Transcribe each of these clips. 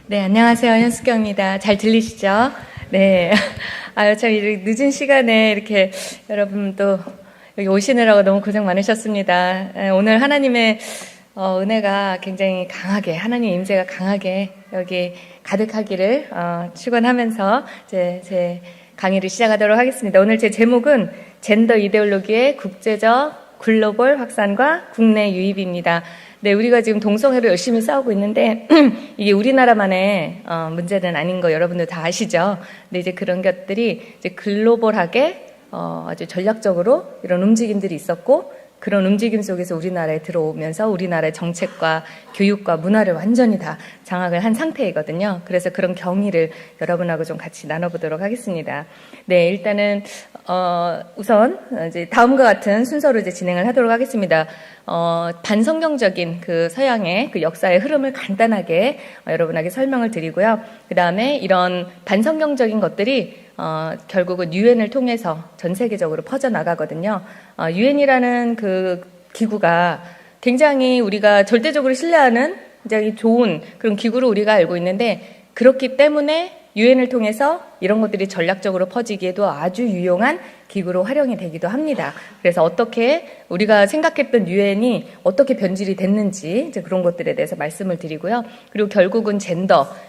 네, 안녕하세요. 현숙경입니다. 잘 들리시죠? 네. 참 늦은 시간에 이렇게 여러분 또 여기 오시느라고 너무 고생 많으셨습니다. 오늘 하나님의 은혜가 굉장히 강하게, 하나님 임재가 강하게 여기 가득하기를 축원하면서 제 강의를 시작하도록 하겠습니다. 오늘 제 제목은 젠더 이데올로기의 국제적 글로벌 확산과 국내 유입입니다. 네, 우리가 지금 동성애로 열심히 싸우고 있는데 이게 우리나라만의 문제는 아닌 거 여러분들 다 아시죠? 근데 이제 그런 것들이 이제 글로벌하게 아주 전략적으로 이런 움직임들이 있었고, 그런 움직임 속에서 우리나라에 들어오면서 우리나라의 정책과 교육과 문화를 완전히 다 장악을 한 상태이거든요. 그래서 그런 경위를 여러분하고 좀 같이 나눠보도록 하겠습니다. 네, 일단은 우선 이제 다음과 같은 순서로 이제 진행을 하도록 하겠습니다. 반성경적인 그 서양의 그 역사의 흐름을 간단하게 여러분에게 설명을 드리고요. 그 다음에 이런 반성경적인 것들이 결국은 유엔을 통해서 전 세계적으로 퍼져나가거든요. 유엔이라는 그 기구가 굉장히 우리가 절대적으로 신뢰하는 굉장히 좋은 그런 기구로 우리가 알고 있는데, 그렇기 때문에 유엔을 통해서 이런 것들이 전략적으로 퍼지기에도 아주 유용한 기구로 활용이 되기도 합니다. 그래서 어떻게 우리가 생각했던 유엔이 어떻게 변질이 됐는지 이제 그런 것들에 대해서 말씀을 드리고요. 그리고 결국은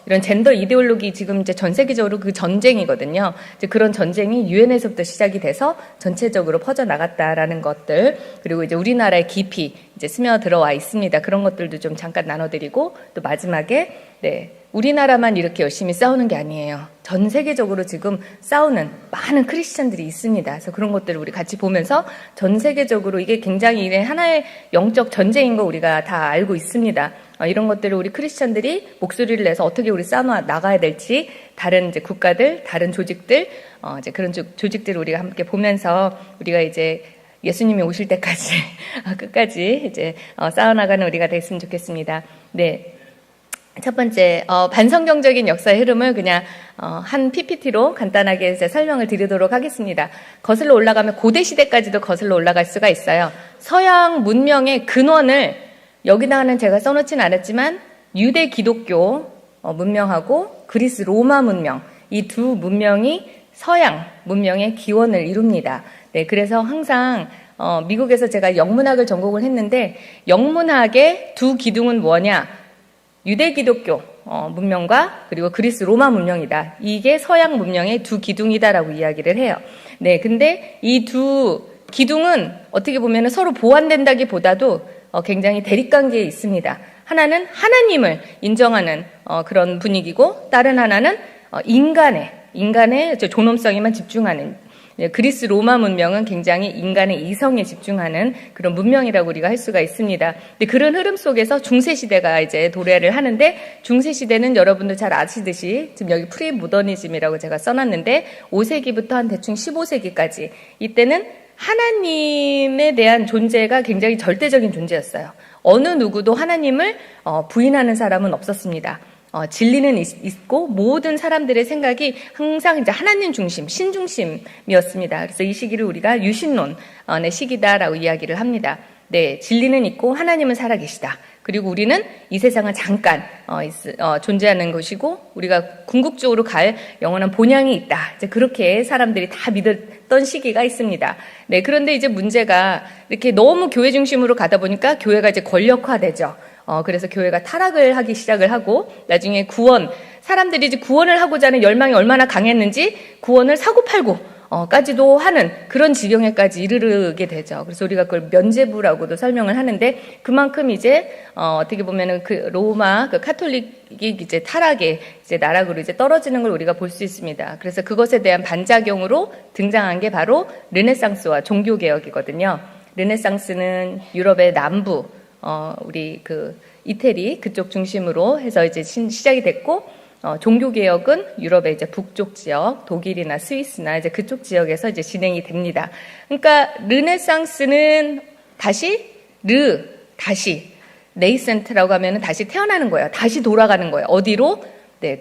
이런 젠더 이데올로기, 지금 이제 전 세계적으로 그 전쟁이거든요. 이제 그런 전쟁이 유엔에서부터 시작이 돼서 전체적으로 퍼져 나갔다라는 것들, 그리고 이제 우리나라에 깊이 이제 스며들어와 있습니다. 그런 것들도 좀 잠깐 나눠드리고, 또 마지막에 우리나라만 이렇게 열심히 싸우는 게 아니에요. 전 세계적으로 지금 싸우는 많은 크리스찬들이 있습니다. 그래서 그런 것들을 우리 같이 보면서 전 세계적으로 이게 굉장히 하나의 영적 전쟁인 거 우리가 다 알고 있습니다. 이런 것들을 우리 크리스찬들이 목소리를 내서 어떻게 우리 싸워나가야 될지, 다른 이제 국가들, 다른 조직들, 이제 그런 조직들을 우리가 함께 보면서 우리가 이제 예수님이 오실 때까지 끝까지 이제 싸워나가는 우리가 됐으면 좋겠습니다. 네. 첫 번째, 반성경적인 역사의 흐름을 그냥 한 PPT로 간단하게 이제 설명을 드리도록 하겠습니다. 거슬러 올라가면 고대 시대까지도 거슬러 올라갈 수가 있어요. 서양 문명의 근원을 여기다가는 제가 써놓지는 않았지만 유대 기독교 문명하고 그리스 로마 문명, 이 두 문명이 서양 문명의 기원을 이룹니다. 네, 그래서 항상 미국에서 제가 영문학을 전공을 했는데, 영문학의 두 기둥은 뭐냐? 유대 기독교 문명과 그리고 그리스 로마 문명이다. 이게 서양 문명의 두 기둥이다라고 이야기를 해요. 네, 근데 이 두 기둥은 어떻게 보면 서로 보완된다기보다도 굉장히 대립관계에 있습니다. 하나는 하나님을 인정하는 그런 분위기고, 다른 하나는 인간의 존엄성에만 집중하는, 그리스 로마 문명은 굉장히 인간의 이성에 집중하는 그런 문명이라고 우리가 할 수가 있습니다. 근데 그런 흐름 속에서 중세시대가 이제 도래를 하는데, 중세시대는 여러분들 잘 아시듯이 지금 여기 프리모더니즘이라고 제가 써놨는데 5세기부터 한 대충 15세기까지, 이때는 하나님에 대한 존재가 굉장히 절대적인 존재였어요. 어느 누구도 하나님을 부인하는 사람은 없었습니다. 진리는 있고 모든 사람들의 생각이 항상 이제 하나님 중심, 신 중심이었습니다. 그래서 이 시기를 우리가 유신론의 시기다라고 이야기를 합니다. 네, 진리는 있고 하나님은 살아계시다. 그리고 우리는 이 세상은 잠깐 존재하는 것이고, 우리가 궁극적으로 갈 영원한 본향이 있다. 이제 그렇게 사람들이 다 믿었던 시기가 있습니다. 네, 그런데 이제 문제가 이렇게 너무 교회 중심으로 가다 보니까 교회가 이제 권력화되죠. 그래서 교회가 타락을 하기 시작을 하고, 나중에 사람들이 이제 구원을 하고자 하는 열망이 얼마나 강했는지 구원을 사고팔고 까지도 하는 그런 지경에까지 이르게 되죠. 그래서 우리가 그걸 면죄부라고도 설명을 하는데, 그만큼 이제 어떻게 보면은 그 로마 그 카톨릭이 이제 타락의 이제 나락으로 이제 떨어지는 걸 우리가 볼 수 있습니다. 그래서 그것에 대한 반작용으로 등장한 게 바로 르네상스와 종교 개혁이거든요. 르네상스는 유럽의 남부, 우리 그 이태리 그쪽 중심으로 해서 이제 시작이 됐고, 종교개혁은 유럽의 이제 북쪽 지역, 독일이나 스위스나 이제 그쪽 지역에서 이제 진행이 됩니다. 그러니까 르네상스는 다시 네이센트라고 하면은 다시 태어나는 거예요. 다시 돌아가는 거예요. 어디로? 네,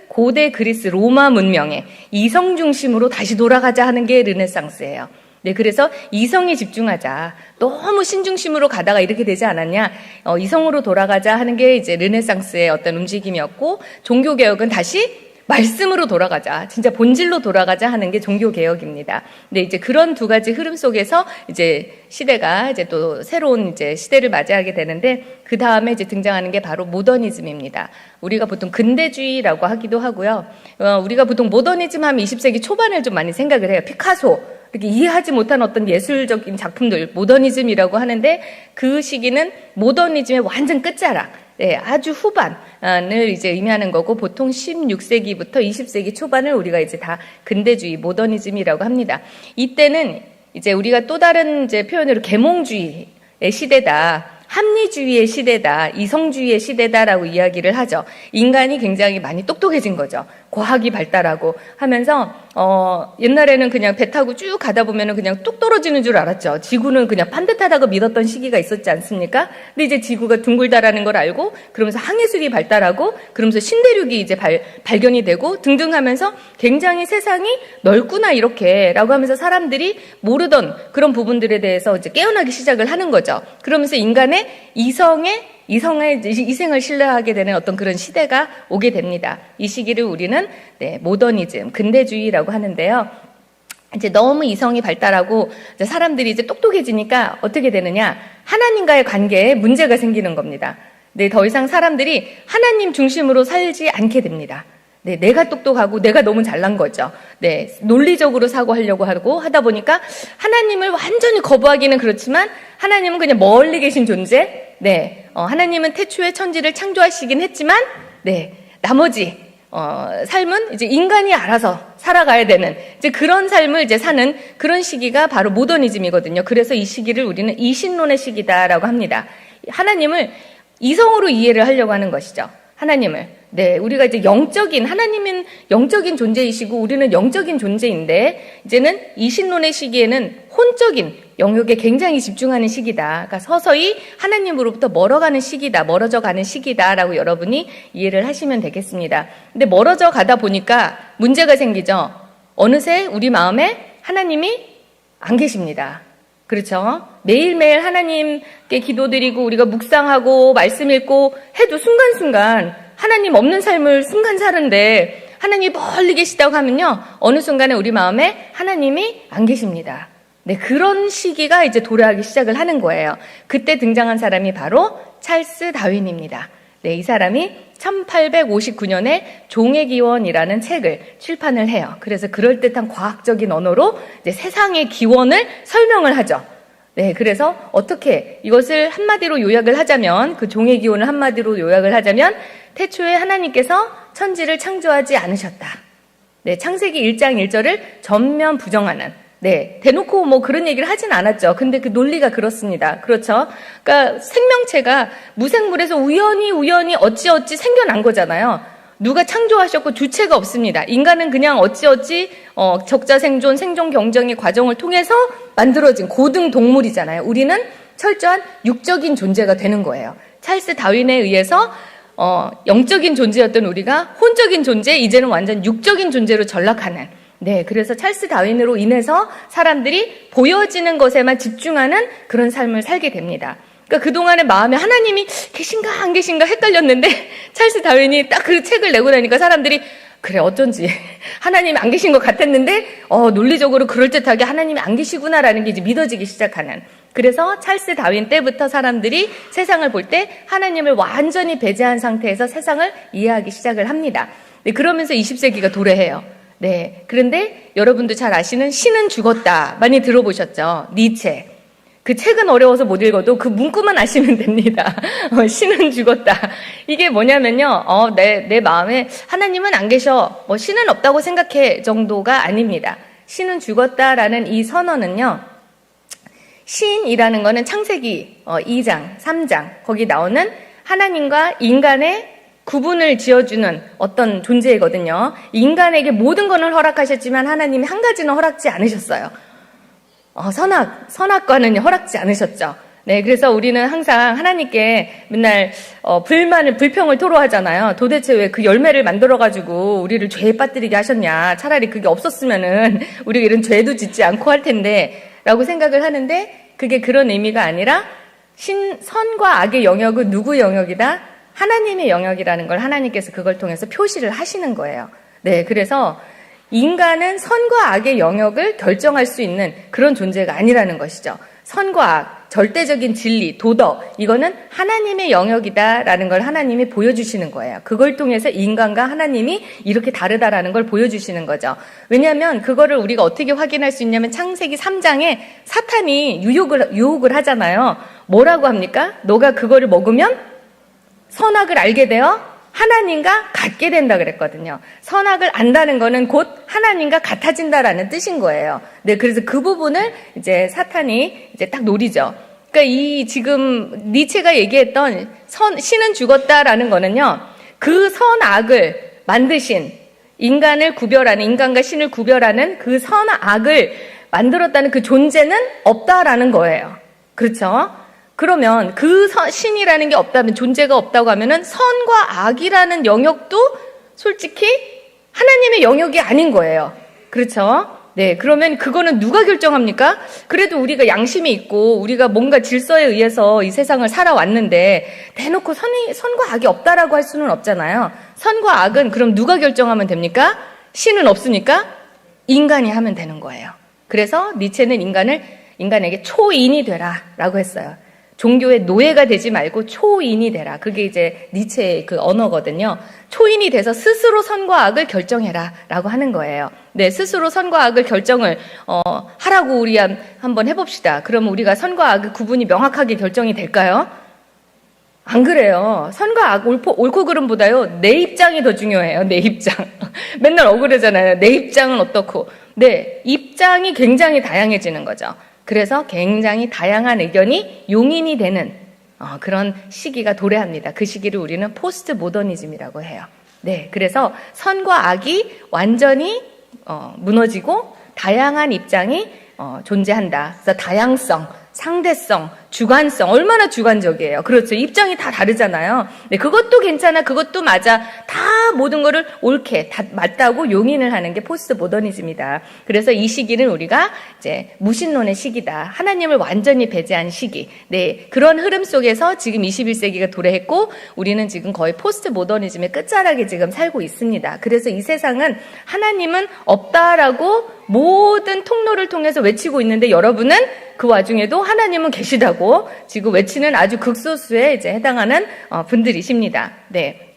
고대 그리스 로마 문명의 이성 중심으로 다시 돌아가자 하는 게 르네상스예요. 네, 그래서 이성에 집중하자. 너무 신중심으로 가다가 이렇게 되지 않았냐? 이성으로 돌아가자 하는 게 이제 르네상스의 어떤 움직임이었고, 종교개혁은 다시 말씀으로 돌아가자. 진짜 본질로 돌아가자 하는 게 종교개혁입니다. 근데 이제 그런 두 가지 흐름 속에서 이제 시대가 이제 또 새로운 이제 시대를 맞이하게 되는데, 그 다음에 이제 등장하는 게 바로 모더니즘입니다. 우리가 보통 근대주의라고 하기도 하고요. 우리가 보통 모더니즘 하면 20세기 초반을 좀 많이 생각을 해요. 피카소. 이렇게 이해하지 못한 어떤 예술적인 작품들, 모더니즘이라고 하는데, 그 시기는 모더니즘의 완전 끝자락, 네, 아주 후반을 이제 의미하는 거고, 보통 16세기부터 20세기 초반을 우리가 이제 다 근대주의, 모더니즘이라고 합니다. 이때는 이제 우리가 또 다른 이제 표현으로 계몽주의의 시대다, 합리주의의 시대다, 이성주의의 시대다라고 이야기를 하죠. 인간이 굉장히 많이 똑똑해진 거죠. 과학이 발달하고 하면서 옛날에는 그냥 배 타고 쭉 가다 보면은 그냥 뚝 떨어지는 줄 알았죠. 지구는 그냥 반듯하다고 믿었던 시기가 있었지 않습니까? 근데 이제 지구가 둥글다라는 걸 알고, 그러면서 항해술이 발달하고, 그러면서 신대륙이 이제 발견이 되고 등등 하면서 굉장히 세상이 넓구나 이렇게라고 하면서 사람들이 모르던 그런 부분들에 대해서 이제 깨어나기 시작을 하는 거죠. 그러면서 인간의 이생을 신뢰하게 되는 어떤 그런 시대가 오게 됩니다. 이 시기를 우리는 모더니즘, 근대주의라고 하는데요. 이제 너무 이성이 발달하고 이제 사람들이 이제 똑똑해지니까 어떻게 되느냐? 하나님과의 관계에 문제가 생기는 겁니다. 네, 더 이상 사람들이 하나님 중심으로 살지 않게 됩니다. 네, 내가 똑똑하고 내가 너무 잘난 거죠. 네, 논리적으로 사고하려고 하고 하다 보니까 하나님을 완전히 거부하기는 그렇지만 하나님은 그냥 멀리 계신 존재. 네, 하나님은 태초에 천지를 창조하시긴 했지만, 네, 나머지 삶은 이제 인간이 알아서 살아가야 되는 이제 그런 삶을 이제 사는 그런 시기가 바로 모더니즘이거든요. 그래서 이 시기를 우리는 이신론의 시기다라고 합니다. 하나님을 이성으로 이해를 하려고 하는 것이죠. 하나님을. 네, 우리가 이제 하나님은 영적인 존재이시고 우리는 영적인 존재인데, 이제는 이신론의 시기에는 혼적인 영역에 굉장히 집중하는 시기다. 그러니까 서서히 하나님으로부터 멀어져 가는 시기다라고 여러분이 이해를 하시면 되겠습니다. 근데 멀어져 가다 보니까 문제가 생기죠. 어느새 우리 마음에 하나님이 안 계십니다. 그렇죠? 매일매일 하나님께 기도드리고 우리가 묵상하고 말씀 읽고 해도 순간순간 하나님 없는 삶을 순간 사는데, 하나님이 멀리 계시다고 하면요, 어느 순간에 우리 마음에 하나님이 안 계십니다. 네, 그런 시기가 이제 도래하기 시작을 하는 거예요. 그때 등장한 사람이 바로 찰스 다윈입니다. 네, 이 사람이 1859년에 종의 기원이라는 책을 출판을 해요. 그래서 그럴듯한 과학적인 언어로 이제 세상의 기원을 설명을 하죠. 네, 그래서 어떻게 이것을 한마디로 요약을 하자면, 그 종의 기원을 한마디로 요약을 하자면, 태초에 하나님께서 천지를 창조하지 않으셨다. 네, 창세기 1장 1절을 전면 부정하는, 네, 대놓고 뭐 그런 얘기를 하진 않았죠. 근데 그 논리가 그렇습니다. 그렇죠? 그러니까 생명체가 무생물에서 우연히 어찌어찌 생겨난 거잖아요. 누가 창조하셨고 주체가 없습니다. 인간은 그냥 어찌어찌 적자생존, 생존 경쟁의 과정을 통해서 만들어진 고등 동물이잖아요. 우리는 철저한 육적인 존재가 되는 거예요. 찰스 다윈에 의해서 영적인 존재였던 우리가 혼적인 존재, 이제는 완전 육적인 존재로 전락하는, 네, 그래서 찰스 다윈으로 인해서 사람들이 보여지는 것에만 집중하는 그런 삶을 살게 됩니다. 그러니까 그동안에 마음에 하나님이 계신가 안 계신가 헷갈렸는데, 찰스 다윈이 딱 그 책을 내고 나니까 사람들이 그래, 어쩐지 하나님이 안 계신 것 같았는데 논리적으로 그럴듯하게 하나님이 안 계시구나라는 게 이제 믿어지기 시작하는, 그래서 찰스 다윈 때부터 사람들이 세상을 볼 때 하나님을 완전히 배제한 상태에서 세상을 이해하기 시작을 합니다. 네, 그러면서 20세기가 도래해요. 네, 그런데 여러분도 잘 아시는 신은 죽었다 많이 들어보셨죠? 니체. 그 책은 어려워서 못 읽어도 그 문구만 아시면 됩니다. 신은 죽었다. 이게 뭐냐면요, 내 마음에 하나님은 안 계셔, 신은 없다고 생각해 정도가 아닙니다. 신은 죽었다라는 이 선언은요, 신이라는 거는 창세기 2장, 3장 거기 나오는 하나님과 인간의 구분을 지어주는 어떤 존재이거든요. 인간에게 모든 것을 허락하셨지만 하나님이 한 가지는 허락지 않으셨어요. 선악과는 허락지 않으셨죠. 네, 그래서 우리는 항상 하나님께 맨날 불평을 토로하잖아요. 도대체 왜 그 열매를 만들어가지고 우리를 죄에 빠뜨리게 하셨냐. 차라리 그게 없었으면은 우리가 이런 죄도 짓지 않고 할 텐데, 라고 생각을 하는데 그게 그런 의미가 아니라 선과 악의 영역은 누구 영역이다? 하나님의 영역이라는 걸 하나님께서 그걸 통해서 표시를 하시는 거예요. 네, 그래서 인간은 선과 악의 영역을 결정할 수 있는 그런 존재가 아니라는 것이죠. 선과 악, 절대적인 진리, 도덕, 이거는 하나님의 영역이다라는 걸 하나님이 보여주시는 거예요. 그걸 통해서 인간과 하나님이 이렇게 다르다라는 걸 보여주시는 거죠. 왜냐하면 그거를 우리가 어떻게 확인할 수 있냐면 창세기 3장에 사탄이 유혹을 하잖아요. 뭐라고 합니까? 너가 그거를 먹으면 선악을 알게 되어 하나님과 같게 된다 그랬거든요. 선악을 안다는 거는 곧 하나님과 같아진다라는 뜻인 거예요. 네, 그래서 그 부분을 이제 사탄이 이제 딱 노리죠. 그러니까 이 지금 니체가 얘기했던 신은 죽었다라는 거는요, 그 선악을 만드신 인간을 구별하는, 인간과 신을 구별하는 그 선악을 만들었다는 그 존재는 없다라는 거예요. 그렇죠? 그러면 그 신이라는 게 없다면, 존재가 없다고 하면은 선과 악이라는 영역도 솔직히 하나님의 영역이 아닌 거예요. 그렇죠? 네, 그러면 그거는 누가 결정합니까? 그래도 우리가 양심이 있고 우리가 뭔가 질서에 의해서 이 세상을 살아왔는데 대놓고 선과 악이 없다라고 할 수는 없잖아요. 선과 악은 그럼 누가 결정하면 됩니까? 신은 없으니까 인간이 하면 되는 거예요. 그래서 니체는 인간에게 초인이 되라라고 했어요. 종교의 노예가 되지 말고 초인이 되라. 그게 이제 니체의 그 언어거든요. 초인이 돼서 스스로 선과 악을 결정해라 라고 하는 거예요. 네, 스스로 선과 악을 결정을 하라고 우리 한번 해봅시다. 그러면 우리가 선과 악의 구분이 명확하게 결정이 될까요? 안 그래요. 선과 악, 옳고 그름보다요, 내 입장이 더 중요해요. 내 입장. 맨날 억울하잖아요. 내 입장은 어떻고. 네, 입장이 굉장히 다양해지는 거죠. 그래서 굉장히 다양한 의견이 용인이 되는 그런 시기가 도래합니다. 그 시기를 우리는 포스트 모더니즘이라고 해요. 네, 그래서 선과 악이 완전히 무너지고 다양한 입장이 존재한다. 그래서 다양성, 상대성, 주관성, 얼마나 주관적이에요. 그렇죠. 입장이 다 다르잖아요. 네, 그것도 괜찮아, 그것도 맞아. 다 모든 거를 옳게, 다 맞다고 용인을 하는 게 포스트 모더니즘이다. 그래서 이 시기는 우리가 이제 무신론의 시기다. 하나님을 완전히 배제한 시기. 네, 그런 흐름 속에서 지금 21세기가 도래했고, 우리는 지금 거의 포스트 모더니즘의 끝자락에 지금 살고 있습니다. 그래서 이 세상은 하나님은 없다라고 모든 통로를 통해서 외치고 있는데 여러분은 그 와중에도 하나님은 계시다고 지금 외치는 아주 극소수에 이제 해당하는 분들이십니다. 네.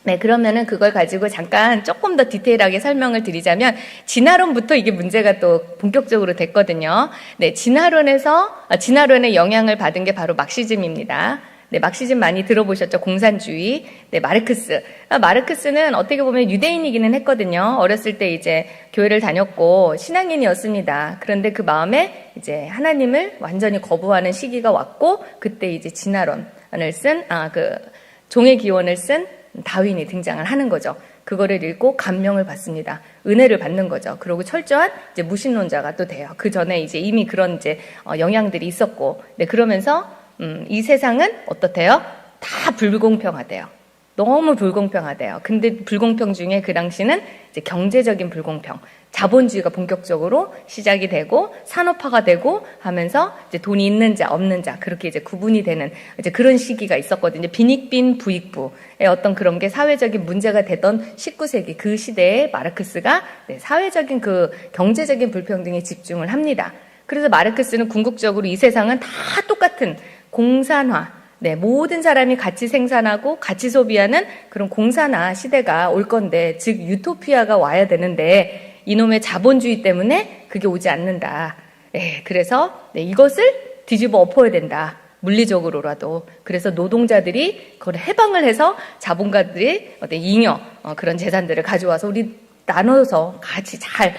네, 그러면은 그걸 가지고 잠깐 조금 더 디테일하게 설명을 드리자면, 진화론부터 이게 문제가 또 본격적으로 됐거든요. 네, 진화론의 영향을 받은 게 바로 막시즘입니다. 네, 막시즘 많이 들어보셨죠? 공산주의. 네, 마르크스. 마르크스는 어떻게 보면 유대인이기는 했거든요. 어렸을 때 이제 교회를 다녔고 신앙인이었습니다. 그런데 그 마음에 이제 하나님을 완전히 거부하는 시기가 왔고, 그때 이제 진화론을 종의 기원을 쓴 다윈이 등장을 하는 거죠. 그거를 읽고 감명을 받습니다. 은혜를 받는 거죠. 그리고 철저한 이제 무신론자가 또 돼요. 그 전에 이제 이미 그런 이제 영향들이 있었고, 네, 그러면서 이 세상은 어떻대요? 다 불공평하대요. 너무 불공평하대요. 근데 불공평 중에 그 당시는 이제 경제적인 불공평, 자본주의가 본격적으로 시작이 되고 산업화가 되고 하면서 이제 돈이 있는 자, 없는 자, 그렇게 이제 구분이 되는 이제 그런 시기가 있었거든요. 빈익빈 부익부의 어떤 그런 게 사회적인 문제가 되던 19세기 그 시대에 마르크스가 사회적인 그 경제적인 불평등에 집중을 합니다. 그래서 마르크스는 궁극적으로 이 세상은 다 똑같은 공산화, 네, 모든 사람이 같이 생산하고 같이 소비하는 그런 공산화 시대가 올 건데, 즉 유토피아가 와야 되는데 이놈의 자본주의 때문에 그게 오지 않는다. 네, 그래서 이것을 뒤집어 엎어야 된다. 물리적으로라도. 그래서 노동자들이 그걸 해방을 해서 자본가들이 어떤 잉여 그런 재산들을 가져와서 우리 나눠서 같이 잘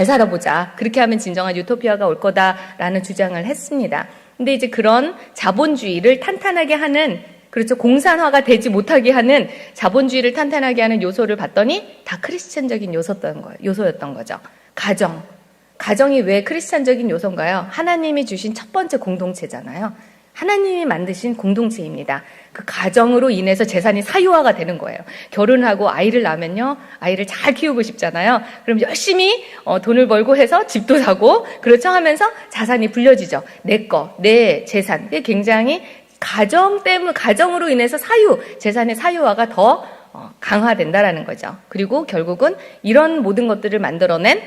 살아보자. 그렇게 하면 진정한 유토피아가 올 거다라는 주장을 했습니다. 근데 이제 그런 자본주의를 탄탄하게 하는, 그렇죠, 공산화가 되지 못하게 하는 자본주의를 탄탄하게 하는 요소를 봤더니 다 크리스천적인 요소였던 거죠. 가정이 왜 크리스천적인 요소인가요? 하나님이 주신 첫 번째 공동체잖아요. 하나님이 만드신 공동체입니다. 그 가정으로 인해서 재산이 사유화가 되는 거예요. 결혼하고 아이를 낳으면요, 아이를 잘 키우고 싶잖아요. 그럼 열심히 돈을 벌고 해서 집도 사고, 그렇죠 하면서 자산이 불려지죠. 내 거, 내 재산. 이게 굉장히 가정으로 인해서 재산의 사유화가 더 강화된다라는 거죠. 그리고 결국은 이런 모든 것들을 만들어낸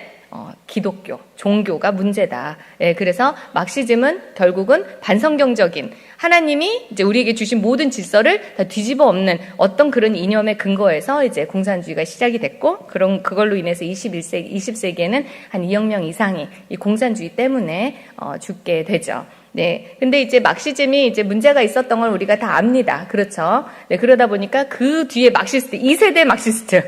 기독교, 종교가 문제다. 예, 그래서 막시즘은 결국은 반성경적인 하나님이 이제 우리에게 주신 모든 질서를 다 뒤집어 엎는 어떤 그런 이념의 근거에서 이제 공산주의가 시작이 됐고, 그걸로 인해서 20세기에는 한 2억 명 이상이 이 공산주의 때문에 죽게 되죠. 네. 근데 이제 막시즘이 이제 문제가 있었던 걸 우리가 다 압니다. 그렇죠. 네. 그러다 보니까 그 뒤에 막시스트, 2세대 막시스트.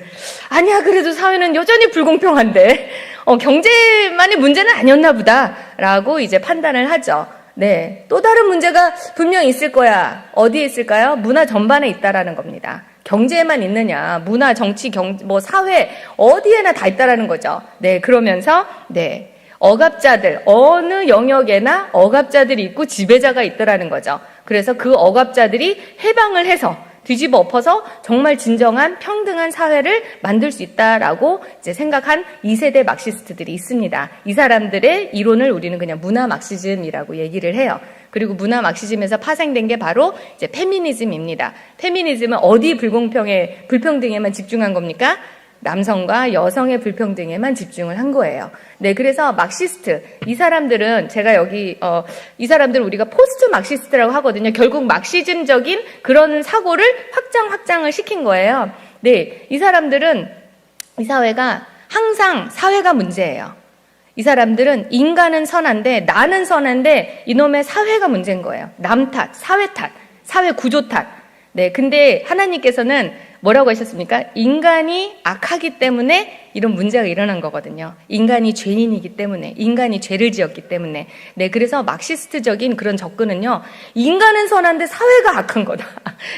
아니야, 그래도 사회는 여전히 불공평한데, 경제만의 문제는 아니었나 보다. 라고 이제 판단을 하죠. 네. 또 다른 문제가 분명히 있을 거야. 어디에 있을까요? 문화 전반에 있다라는 겁니다. 경제에만 있느냐. 문화, 정치, 사회, 어디에나 다 있다라는 거죠. 네. 그러면서, 네. 억압자들, 어느 영역에나 억압자들이 있고 지배자가 있더라는 거죠. 그래서 그 억압자들이 해방을 해서 뒤집어 엎어서 정말 진정한 평등한 사회를 만들 수 있다라고 이제 생각한 2세대 막시스트들이 있습니다. 이 사람들의 이론을 우리는 그냥 문화 막시즘이라고 얘기를 해요. 그리고 문화 막시즘에서 파생된 게 바로 이제 페미니즘입니다. 페미니즘은 어디 불평등에만 집중한 겁니까? 남성과 여성의 불평등에만 집중을 한 거예요. 네, 그래서 막시스트, 이 사람들은 제가 여기 이 사람들은 우리가 포스트 막시스트라고 하거든요. 결국 막시즘적인 그런 사고를 확장을 시킨 거예요. 네, 이 사람들은 이 사회가 항상 사회가 문제예요. 이 사람들은 인간은 선한데 나는 선한데 이놈의 사회가 문제인 거예요. 남 탓, 사회 탓, 사회 구조 탓. 네, 근데 하나님께서는 뭐라고 하셨습니까? 인간이 악하기 때문에 이런 문제가 일어난 거거든요. 인간이 죄인이기 때문에, 인간이 죄를 지었기 때문에. 네, 그래서 막시스트적인 그런 접근은요, 인간은 선한데 사회가 악한 거다.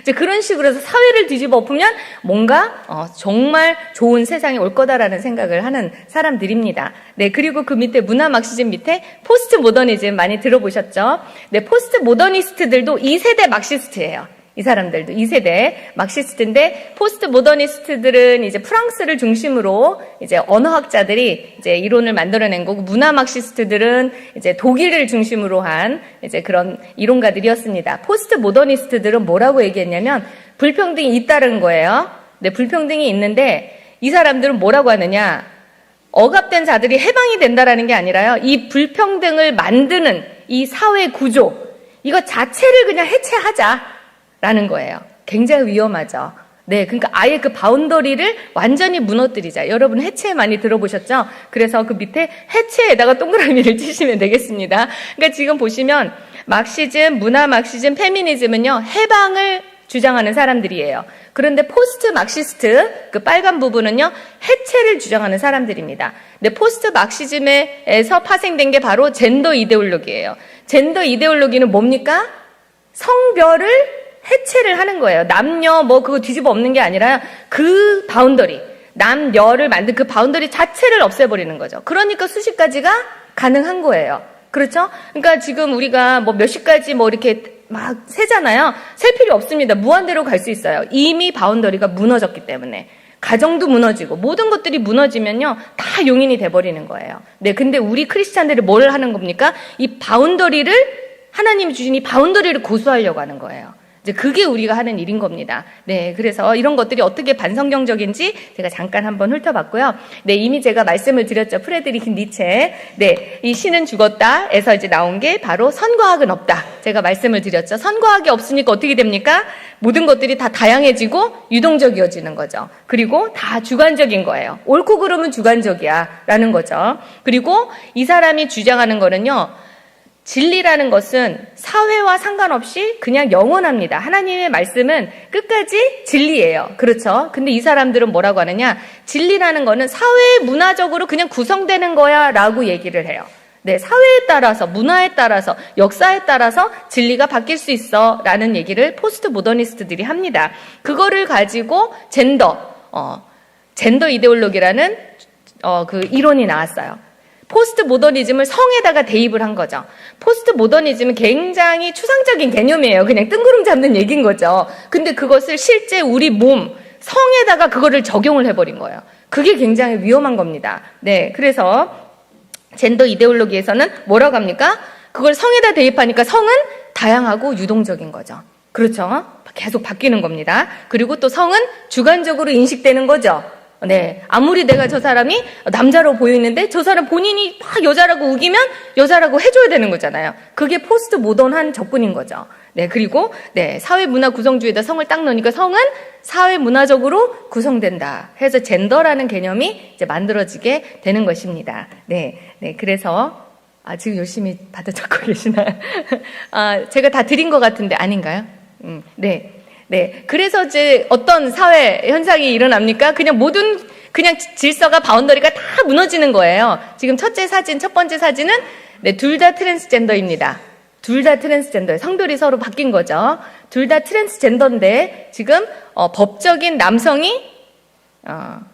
이제 그런 식으로 해서 사회를 뒤집어 엎으면 뭔가 정말 좋은 세상이 올 거다라는 생각을 하는 사람들입니다. 네, 그리고 그 밑에 문화 막시즘 밑에 포스트 모더니즘 많이 들어보셨죠? 네, 포스트 모더니스트들도 2세대 막시스트예요. 이 사람들도 2세대 막시스트인데, 포스트 모더니스트들은 이제 프랑스를 중심으로 이제 언어학자들이 이제 이론을 만들어낸 거고, 문화 막시스트들은 이제 독일을 중심으로 한 이제 그런 이론가들이었습니다. 포스트 모더니스트들은 뭐라고 얘기했냐면 불평등이 있다는 거예요. 네, 불평등이 있는데 이 사람들은 뭐라고 하느냐? 억압된 자들이 해방이 된다라는 게 아니라요, 이 불평등을 만드는 이 사회 구조, 이거 자체를 그냥 해체하자. 라는 거예요. 굉장히 위험하죠. 네, 그러니까 아예 그 바운더리를 완전히 무너뜨리자. 여러분 해체 많이 들어보셨죠? 그래서 그 밑에 해체에다가 동그라미를 치시면 되겠습니다. 그러니까 지금 보시면 막시즘, 문화 막시즘, 페미니즘은요, 해방을 주장하는 사람들이에요. 그런데 포스트 막시스트, 그 빨간 부분은요, 해체를 주장하는 사람들입니다. 근데 포스트 막시즘에서 파생된 게 바로 젠더 이데올로기예요. 젠더 이데올로기는 뭡니까? 성별을 해체를 하는 거예요. 남녀 그거 뒤집어 엎는 게 아니라 그 바운더리, 남녀를 만든 그 바운더리 자체를 없애버리는 거죠. 그러니까 수십 가지가 가능한 거예요. 그렇죠? 그러니까 지금 우리가 몇십 가지 이렇게 막 세잖아요. 셀 필요 없습니다. 무한대로 갈 수 있어요. 이미 바운더리가 무너졌기 때문에. 가정도 무너지고 모든 것들이 무너지면요, 다 용인이 돼버리는 거예요. 네, 근데 우리 크리스찬들이 뭘 하는 겁니까? 이 바운더리를, 하나님이 주신 이 바운더리를 고수하려고 하는 거예요. 이제 그게 우리가 하는 일인 겁니다. 네, 그래서 이런 것들이 어떻게 반성경적인지 제가 잠깐 한번 훑어봤고요. 네, 이미 제가 말씀을 드렸죠. 프레드리히 니체. 네, 이 신은 죽었다에서 이제 나온 게 바로 선과학은 없다. 제가 말씀을 드렸죠. 선과학이 없으니까 어떻게 됩니까? 모든 것들이 다 다양해지고 유동적이어지는 거죠. 그리고 다 주관적인 거예요. 옳고 그름은 주관적이야 라는 거죠. 그리고 이 사람이 주장하는 거는요, 진리라는 것은 사회와 상관없이 그냥 영원합니다. 하나님의 말씀은 끝까지 진리예요. 그렇죠? 근데 이 사람들은 뭐라고 하느냐? 진리라는 거는 사회 문화적으로 그냥 구성되는 거야 라고 얘기를 해요. 네, 사회에 따라서, 문화에 따라서, 역사에 따라서 진리가 바뀔 수 있어 라는 얘기를 포스트 모더니스트들이 합니다. 그거를 가지고 젠더 이데올로기라는 그 이론이 나왔어요. 포스트 모더니즘을 성에다가 대입을 한 거죠. 포스트 모더니즘은 굉장히 추상적인 개념이에요. 그냥 뜬구름 잡는 얘기인 거죠. 근데 그것을 실제 우리 몸, 성에다가 그거를 적용을 해버린 거예요. 그게 굉장히 위험한 겁니다. 네, 그래서 젠더 이데올로기에서는 뭐라고 합니까? 그걸 성에다 대입하니까 성은 다양하고 유동적인 거죠. 그렇죠? 계속 바뀌는 겁니다. 그리고 또 성은 주관적으로 인식되는 거죠. 네, 아무리 내가 저 사람이 남자로 보이는데 저 사람 본인이 막 여자라고 우기면 여자라고 해줘야 되는 거잖아요. 그게 포스트 모던한 접근인 거죠. 네, 그리고 네, 사회 문화 구성주의에다 성을 딱 넣으니까 성은 사회 문화적으로 구성된다 해서 젠더라는 개념이 이제 만들어지게 되는 것입니다. 네, 네, 그래서 지금 열심히 받아 적고 계시나요? 제가 다 드린 것 같은데 아닌가요? 네. 네. 그래서 이제 어떤 사회 현상이 일어납니까? 그냥 질서가, 바운더리가 다 무너지는 거예요. 지금 첫 번째 사진은, 네, 둘 다 트랜스젠더입니다. 둘 다 트랜스젠더예요. 성별이 서로 바뀐 거죠. 둘 다 트랜스젠더인데, 지금, 법적인 남성이,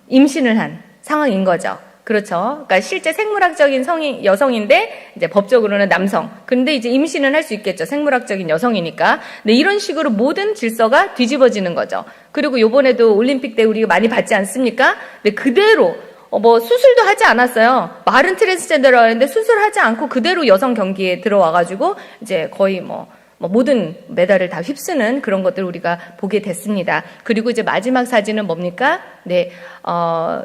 임신을 한 상황인 거죠. 그렇죠. 그러니까 실제 생물학적인 여성인데 이제 법적으로는 남성. 근데 이제 임신은 할 수 있겠죠. 생물학적인 여성이니까. 네, 이런 식으로 모든 질서가 뒤집어지는 거죠. 그리고 요번에도 올림픽 때 우리가 많이 봤지 않습니까? 네, 그대로 수술도 하지 않았어요. 말은 트랜스젠더라고 하는데 수술하지 않고 그대로 여성 경기에 들어와가지고 이제 거의 모든 메달을 다 휩쓰는 그런 것들 우리가 보게 됐습니다. 그리고 이제 마지막 사진은 뭡니까? 네,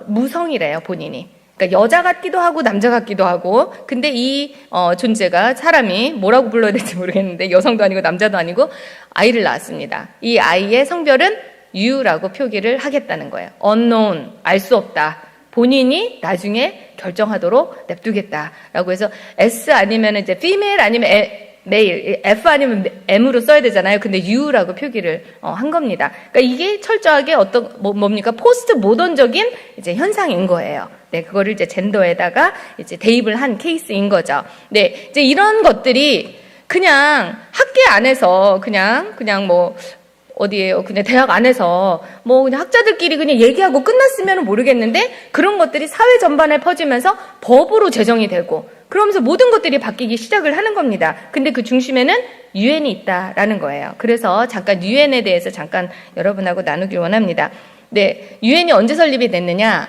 무성이래요, 본인이. 그러니까 여자 같기도 하고 남자 같기도 하고. 근데 이 존재가, 사람이 뭐라고 불러야 될지 모르겠는데 여성도 아니고 남자도 아니고 아이를 낳았습니다. 이 아이의 성별은 U라고 표기를 하겠다는 거예요. unknown, 알 수 없다. 본인이 나중에 결정하도록 냅두겠다라고 해서 S 아니면 이제 female 아니면 male, F 아니면 M으로 써야 되잖아요. 근데 U라고 표기를 한 겁니다. 그러니까 이게 철저하게 뭡니까? 포스트 모던적인 이제 현상인 거예요. 네, 그거를 이제 젠더에다가 이제 대입을 한 케이스인 거죠. 네, 이제 이런 것들이 그냥 학계 안에서 그냥 어디에요? 그냥 대학 안에서 그냥 학자들끼리 그냥 얘기하고 끝났으면 모르겠는데 그런 것들이 사회 전반에 퍼지면서 법으로 제정이 되고 그러면서 모든 것들이 바뀌기 시작을 하는 겁니다. 근데 그 중심에는 유엔이 있다라는 거예요. 그래서 잠깐 유엔에 대해서 잠깐 여러분하고 나누길 원합니다. 네, 유엔이 언제 설립이 됐느냐?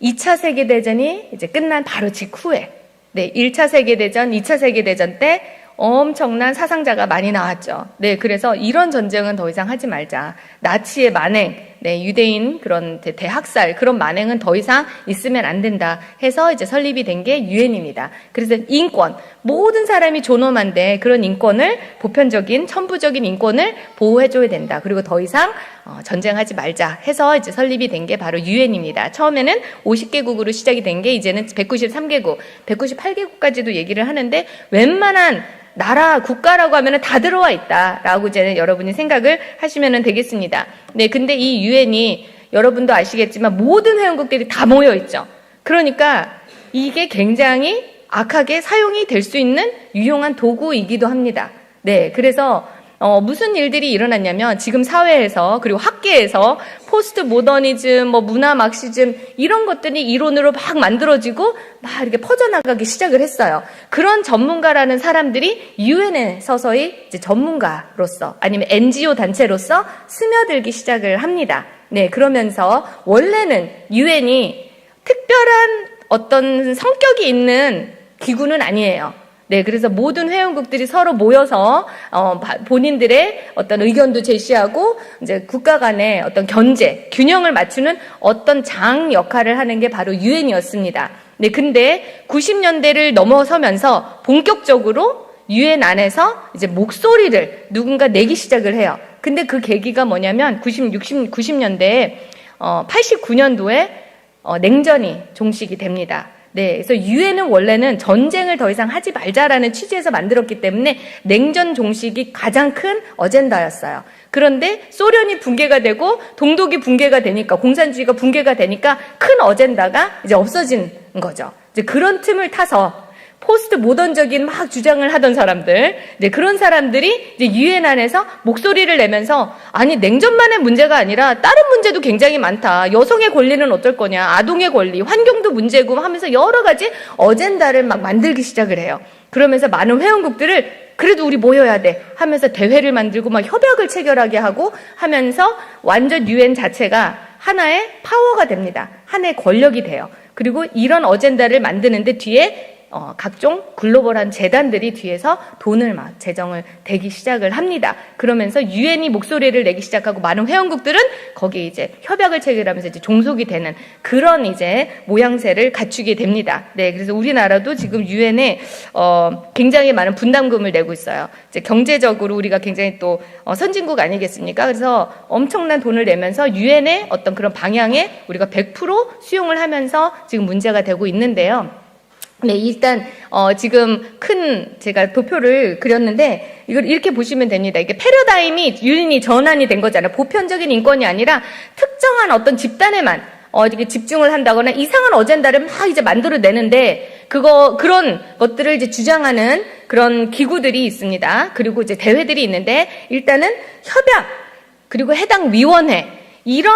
2차 세계대전이 이제 끝난 바로 직후에, 네, 1차 세계대전, 2차 세계대전 때 엄청난 사상자가 많이 나왔죠. 네, 그래서 이런 전쟁은 더 이상 하지 말자. 나치의 만행, 네, 유대인 그런 대학살, 그런 만행은 더 이상 있으면 안 된다 해서 이제 설립이 된 게 유엔입니다. 그래서 인권, 모든 사람이 존엄한데 그런 인권을, 보편적인, 천부적인 인권을 보호해줘야 된다. 그리고 더 이상 전쟁하지 말자 해서 이제 설립이 된 게 바로 유엔입니다. 처음에는 50개국으로 시작이 된 게 이제는 193개국, 198개국까지도 얘기를 하는데 웬만한 나라, 국가라고 하면 다 들어와 있다라고 이제 여러분이 생각을 하시면 되겠습니다. 네, 근데 이 유엔이 여러분도 아시겠지만 모든 회원국들이 다 모여 있죠. 그러니까 이게 굉장히 악하게 사용이 될 수 있는 유용한 도구이기도 합니다. 네, 그래서 무슨 일들이 일어났냐면 지금 사회에서 그리고 학계에서 포스트 모더니즘, 문화 막시즘 이런 것들이 이론으로 막 만들어지고 막 이렇게 퍼져나가기 시작을 했어요. 그런 전문가라는 사람들이 유엔에 서서히 이제 전문가로서 아니면 NGO 단체로서 스며들기 시작을 합니다. 네, 그러면서 원래는 유엔이 특별한 어떤 성격이 있는 기구는 아니에요. 네, 그래서 모든 회원국들이 서로 모여서 본인들의 어떤 의견도 제시하고 이제 국가 간의 어떤 견제, 균형을 맞추는 어떤 장 역할을 하는 게 바로 유엔이었습니다. 네, 근데 90년대를 넘어서면서 본격적으로 유엔 안에서 이제 목소리를 누군가 내기 시작을 해요. 근데 그 계기가 뭐냐면 90년대에 89년도에 냉전이 종식이 됩니다. 네, 그래서 유엔은 원래는 전쟁을 더 이상 하지 말자라는 취지에서 만들었기 때문에 냉전 종식이 가장 큰 어젠다였어요. 그런데 소련이 붕괴가 되고 동독이 붕괴가 되니까, 공산주의가 붕괴가 되니까 큰 어젠다가 이제 없어진 거죠. 이제 그런 틈을 타서 포스트 모던적인 막 주장을 하던 사람들, 네, 그런 사람들이 이제 유엔 안에서 목소리를 내면서 아니 냉전만의 문제가 아니라 다른 문제도 굉장히 많다. 여성의 권리는 어떨 거냐, 아동의 권리, 환경도 문제고 하면서 여러 가지 어젠다를 막 만들기 시작을 해요. 그러면서 많은 회원국들을 그래도 우리 모여야 돼 하면서 대회를 만들고 막 협약을 체결하게 하고 하면서 완전 유엔 자체가 하나의 파워가 됩니다. 하나의 권력이 돼요. 그리고 이런 어젠다를 만드는데 뒤에 각종 글로벌한 재단들이 뒤에서 돈을 막 재정을 대기 시작을 합니다. 그러면서 유엔이 목소리를 내기 시작하고 많은 회원국들은 거기에 이제 협약을 체결하면서 이제 종속이 되는 그런 이제 모양새를 갖추게 됩니다. 네, 그래서 우리나라도 지금 유엔에 굉장히 많은 분담금을 내고 있어요. 이제 경제적으로 우리가 굉장히 또 선진국 아니겠습니까? 그래서 엄청난 돈을 내면서 유엔의 어떤 그런 방향에 우리가 100% 수용을 하면서 지금 문제가 되고 있는데요. 네, 일단 지금 큰 제가 도표를 그렸는데 이걸 이렇게 보시면 됩니다. 이게 패러다임이 유엔이 전환이 된 거잖아요. 보편적인 인권이 아니라 특정한 어떤 집단에만 이렇게 집중을 한다거나 이상한 어젠다를 막 이제 만들어내는데 그런 것들을 이제 주장하는 그런 기구들이 있습니다. 그리고 이제 대회들이 있는데 일단은 협약 그리고 해당 위원회 이런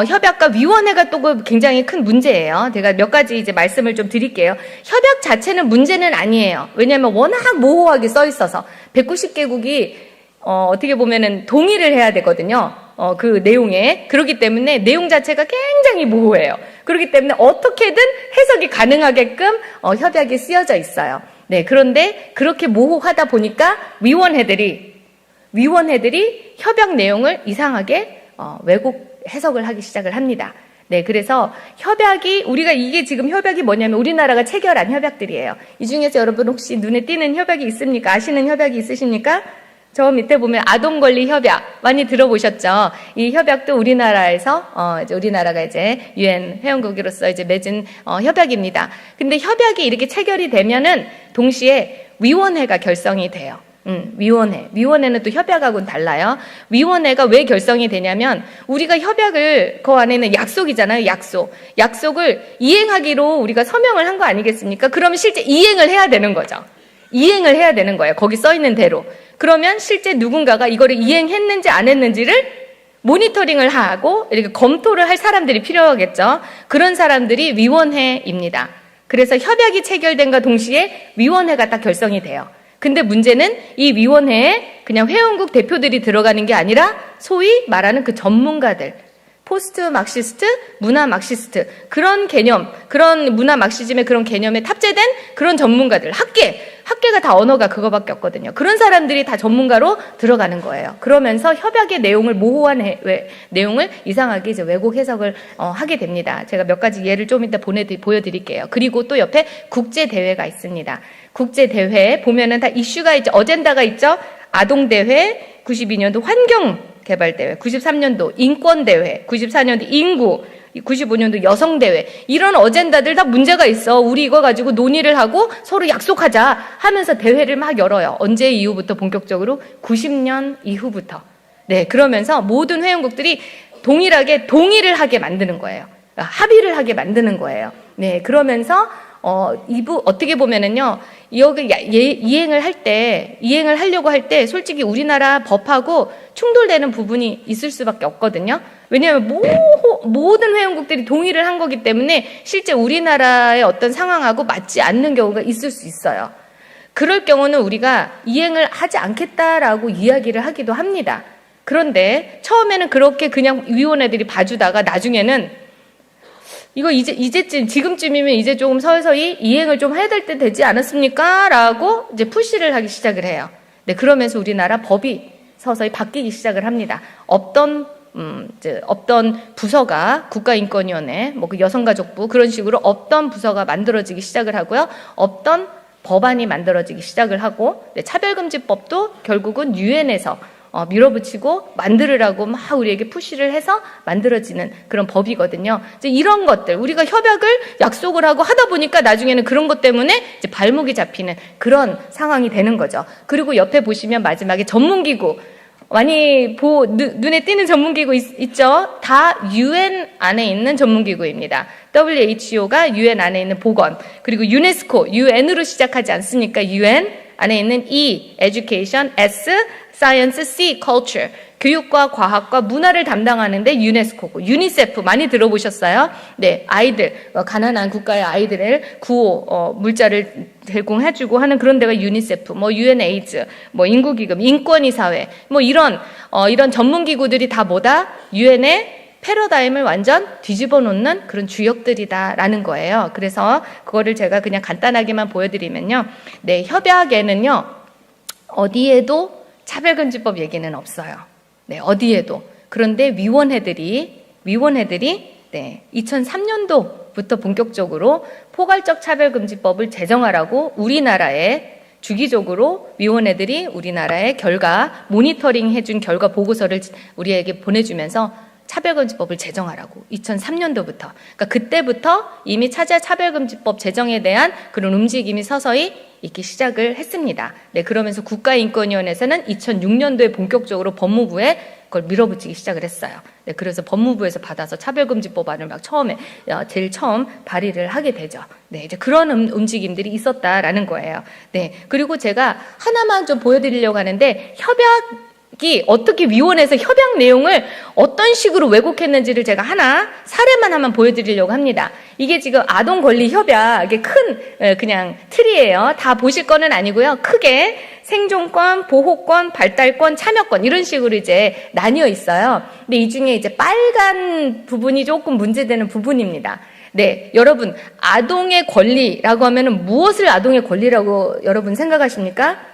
협약과 위원회가 또 굉장히 큰 문제예요. 제가 몇 가지 이제 말씀을 좀 드릴게요. 협약 자체는 문제는 아니에요. 왜냐하면 워낙 모호하게 써 있어서 190개국이 어떻게 보면은 동의를 해야 되거든요. 그 내용에. 그렇기 때문에 내용 자체가 굉장히 모호해요. 그렇기 때문에 어떻게든 해석이 가능하게끔 협약이 쓰여져 있어요. 네, 그런데 그렇게 모호하다 보니까 위원회들이 협약 내용을 이상하게 왜곡 해석을 하기 시작을 합니다. 네, 그래서 우리가 이게 지금 협약이 뭐냐면 우리나라가 체결한 협약들이에요. 이 중에서 여러분 혹시 눈에 띄는 협약이 있습니까? 아시는 협약이 있으십니까? 저 밑에 보면 아동권리 협약 많이 들어보셨죠? 이 협약도 우리나라에서 이제 우리나라가 이제 유엔 회원국으로서 이제 맺은 협약입니다. 근데 협약이 이렇게 체결이 되면은 동시에 위원회가 결성이 돼요. 위원회는 또 협약하고는 달라요. 위원회가 왜 결성이 되냐면 우리가 협약을 그 안에는 약속이잖아요. 약속을 이행하기로 우리가 서명을 한 거 아니겠습니까? 그러면 실제 이행을 해야 되는 거죠. 이행을 해야 되는 거예요. 거기 써 있는 대로. 그러면 실제 누군가가 이거를 이행했는지 안 했는지를 모니터링을 하고 이렇게 검토를 할 사람들이 필요하겠죠. 그런 사람들이 위원회입니다. 그래서 협약이 체결된과 동시에 위원회가 딱 결성이 돼요. 근데 문제는 이 위원회에 그냥 회원국 대표들이 들어가는 게 아니라 소위 말하는 그 전문가들, 포스트 막시스트, 문화 막시스트 그런 개념, 그런 문화 막시즘의 그런 개념에 탑재된 그런 전문가들, 학계가 다 언어가 그거밖에 없거든요. 그런 사람들이 다 전문가로 들어가는 거예요. 그러면서 협약의 내용을 모호한 내용을 이상하게 이제 왜곡 해석을 하게 됩니다. 제가 몇 가지 예를 좀 이따 보여드릴게요. 그리고 또 옆에 국제 대회가 있습니다. 국제 대회 보면은 다 이슈가 있죠. 어젠다가 있죠. 아동 대회, 92년도 환경 개발 대회, 93년도 인권 대회, 94년도 인구, 95년도 여성 대회 이런 어젠다들 다 문제가 있어. 우리 이거 가지고 논의를 하고 서로 약속하자 하면서 대회를 막 열어요. 언제 이후부터 본격적으로 90년 이후부터. 네, 그러면서 모든 회원국들이 동일하게 동의를 하게 만드는 거예요. 합의를 하게 만드는 거예요. 네, 그러면서 어떻게 보면은요, 여기 이행을 하려고 할 때 솔직히 우리나라 법하고 충돌되는 부분이 있을 수밖에 없거든요. 왜냐하면 모든 회원국들이 동의를 한 거기 때문에 실제 우리나라의 어떤 상황하고 맞지 않는 경우가 있을 수 있어요. 그럴 경우는 우리가 이행을 하지 않겠다라고 이야기를 하기도 합니다. 그런데 처음에는 그렇게 그냥 위원회들이 봐주다가 나중에는 이거 지금쯤이면 이제 조금 서서히 이행을 좀 해야 될 때 되지 않았습니까? 라고 이제 푸시를 하기 시작을 해요. 네, 그러면서 우리나라 법이 서서히 바뀌기 시작을 합니다. 없던 부서가 국가인권위원회, 그 여성가족부 그런 식으로 없던 부서가 만들어지기 시작을 하고요. 없던 법안이 만들어지기 시작을 하고, 네, 차별금지법도 결국은 유엔에서 밀어붙이고 만들으라고 막 우리에게 푸시를 해서 만들어지는 그런 법이거든요. 이제 이런 것들 우리가 협약을 약속을 하고 하다 보니까 나중에는 그런 것 때문에 이제 발목이 잡히는 그런 상황이 되는 거죠. 그리고 옆에 보시면 마지막에 전문기구 많이 눈에 띄는 전문기구 있죠? 다 UN 안에 있는 전문기구입니다. WHO가 UN 안에 있는 보건, 그리고 유네스코, UN으로 시작하지 않습니까? UN 안에 있는 E, Education, S, Science, C, Culture, 교육과 과학과 문화를 담당하는데 유네스코고, 유니세프 많이 들어보셨어요? 네, 아이들, 가난한 국가의 아이들을 구호, 물자를 제공해주고 하는 그런 데가 유니세프, UNAIDS, 인구기금, 인권이사회, 이런 전문기구들이 다 뭐다? UN의 패러다임을 완전 뒤집어 놓는 그런 주역들이다라는 거예요. 그래서 그거를 제가 그냥 간단하게만 보여드리면요. 네, 협약에는요, 어디에도 차별금지법 얘기는 없어요. 네, 어디에도. 그런데 위원회들이 2003년도부터 본격적으로 포괄적 차별금지법을 제정하라고 우리나라에 주기적으로 위원회들이 우리나라의 결과 모니터링 해준 결과 보고서를 우리에게 보내주면서 차별금지법을 제정하라고 2003년도부터. 그러니까 그때부터 이미 차별금지법 제정에 대한 그런 움직임이 서서히 있기 시작을 했습니다. 네, 그러면서 국가인권위원회에서는 2006년도에 본격적으로 법무부에 그걸 밀어붙이기 시작을 했어요. 네, 그래서 법무부에서 받아서 차별금지법안을 제일 처음 발의를 하게 되죠. 네, 이제 그런 움직임들이 있었다라는 거예요. 네, 그리고 제가 하나만 좀 보여드리려고 하는데 어떻게 위원회에서 협약 내용을 어떤 식으로 왜곡했는지를 제가 하나 사례만 한번 보여드리려고 합니다. 이게 지금 아동권리협약의 큰 그냥 틀이에요. 다 보실 거는 아니고요. 크게 생존권, 보호권, 발달권, 참여권 이런 식으로 이제 나뉘어 있어요. 근데 이 중에 이제 빨간 부분이 조금 문제되는 부분입니다. 네, 여러분 아동의 권리라고 하면은 무엇을 아동의 권리라고 여러분 생각하십니까?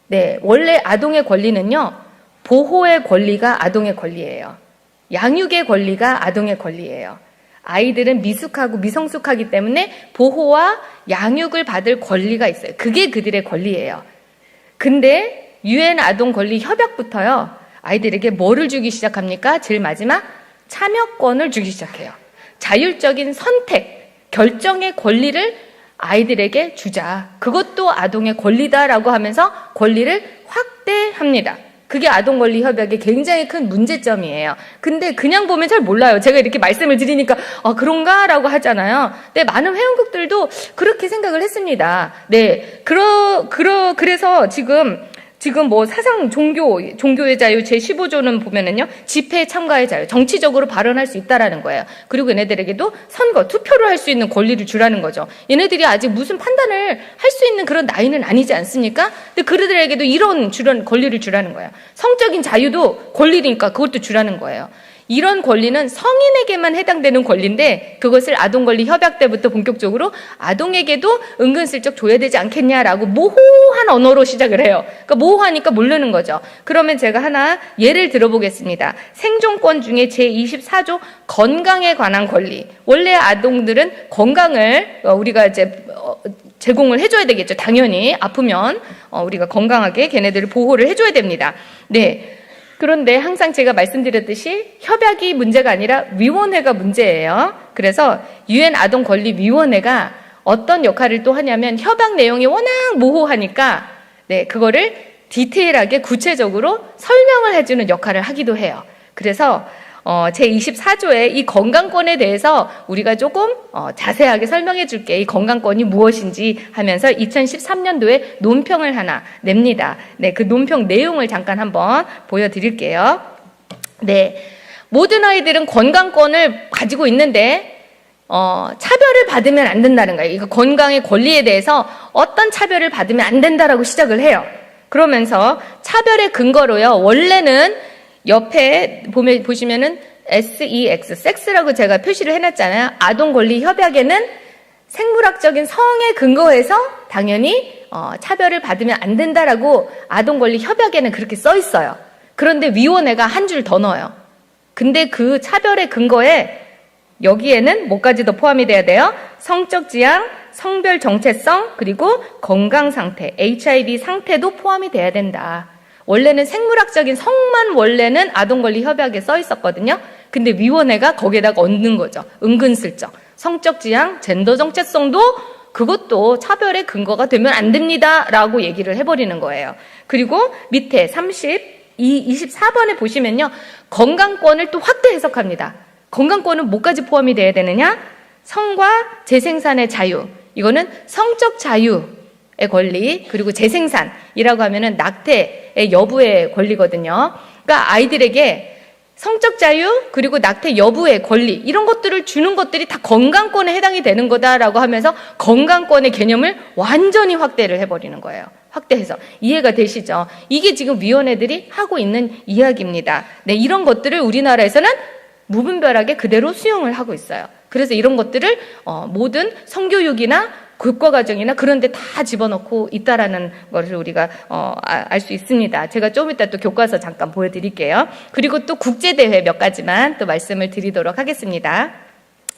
네, 원래 아동의 권리는요, 보호의 권리가 아동의 권리예요. 양육의 권리가 아동의 권리예요. 아이들은 미숙하고 미성숙하기 때문에 보호와 양육을 받을 권리가 있어요. 그게 그들의 권리예요. 근데 UN 아동 권리 협약부터요, 아이들에게 뭐를 주기 시작합니까? 제일 마지막 참여권을 주기 시작해요. 자율적인 선택, 결정의 권리를 아이들에게 주자. 그것도 아동의 권리다라고 하면서 권리를 확대합니다. 그게 아동권리협약의 굉장히 큰 문제점이에요. 근데 그냥 보면 잘 몰라요. 제가 이렇게 말씀을 드리니까 그런가? 라고 하잖아요. 네, 많은 회원국들도 그렇게 생각을 했습니다. 네, 그래서 지금 사상 종교의 자유 제15조는 보면은요, 집회에 참가의 자유, 정치적으로 발언할 수 있다라는 거예요. 그리고 얘네들에게도 투표를 할 수 있는 권리를 주라는 거죠. 얘네들이 아직 무슨 판단을 할 수 있는 그런 나이는 아니지 않습니까? 근데 그들에게도 이런 권리를 주라는 거예요. 성적인 자유도 권리니까 그것도 주라는 거예요. 이런 권리는 성인에게만 해당되는 권리인데 그것을 아동권리 협약 때부터 본격적으로 아동에게도 은근슬쩍 줘야 되지 않겠냐라고 모호한 언어로 시작을 해요. 그러니까 모호하니까 모르는 거죠. 그러면 제가 하나 예를 들어보겠습니다. 생존권 중에 제24조 건강에 관한 권리. 원래 아동들은 건강을 우리가 이제 제공을 해줘야 되겠죠. 당연히 아프면 우리가 건강하게 걔네들을 보호를 해줘야 됩니다. 네. 그런데 항상 제가 말씀드렸듯이 협약이 문제가 아니라 위원회가 문제예요. 그래서 UN 아동권리위원회가 어떤 역할을 또 하냐면 협약 내용이 워낙 모호하니까 네, 그거를 디테일하게 구체적으로 설명을 해주는 역할을 하기도 해요. 그래서 제24조의 이 건강권에 대해서 우리가 조금 자세하게 설명해 줄게. 이 건강권이 무엇인지 하면서 2013년도에 논평을 하나 냅니다. 네, 그 논평 내용을 잠깐 한번 보여드릴게요. 네, 모든 아이들은 건강권을 가지고 있는데 차별을 받으면 안 된다는 거예요. 이거 건강의 권리에 대해서 어떤 차별을 받으면 안 된다라고 시작을 해요. 그러면서 차별의 근거로요, 원래는 옆에 보시면은 SEX, 섹스라고 제가 표시를 해놨잖아요. 아동권리협약에는 생물학적인 성에 근거해서 당연히 차별을 받으면 안 된다라고 아동권리협약에는 그렇게 써 있어요. 그런데 위원회가 한 줄 더 넣어요. 근데 그 차별의 근거에 여기에는 뭐까지 더 포함이 돼야 돼요? 성적 지향, 성별 정체성, 그리고 건강 상태, HIV 상태도 포함이 돼야 된다. 원래는 생물학적인 성만 원래는 아동권리협약에 써 있었거든요. 근데 위원회가 거기에다가 얹는 거죠. 은근슬쩍. 성적 지향, 젠더 정체성도 그것도 차별의 근거가 되면 안 됩니다. 라고 얘기를 해버리는 거예요. 그리고 밑에 이 24번에 보시면요. 건강권을 또 확대 해석합니다. 건강권은 뭐까지 포함이 돼야 되느냐? 성과 재생산의 자유. 이거는 성적 자유의 권리, 그리고 재생산이라고 하면은 낙태의 여부의 권리거든요. 그러니까 아이들에게 성적 자유 그리고 낙태 여부의 권리 이런 것들을 주는 것들이 다 건강권에 해당이 되는 거다라고 하면서 건강권의 개념을 완전히 확대를 해버리는 거예요. 확대해서 이해가 되시죠? 이게 지금 위원회들이 하고 있는 이야기입니다. 네, 이런 것들을 우리나라에서는 무분별하게 그대로 수용을 하고 있어요. 그래서 이런 것들을 모든 성교육이나 교과과정이나 그런 데 다 집어넣고 있다라는 것을 우리가 알 수 있습니다. 제가 좀 이따 또 교과서 잠깐 보여드릴게요. 그리고 또 국제대회 몇 가지만 또 말씀을 드리도록 하겠습니다.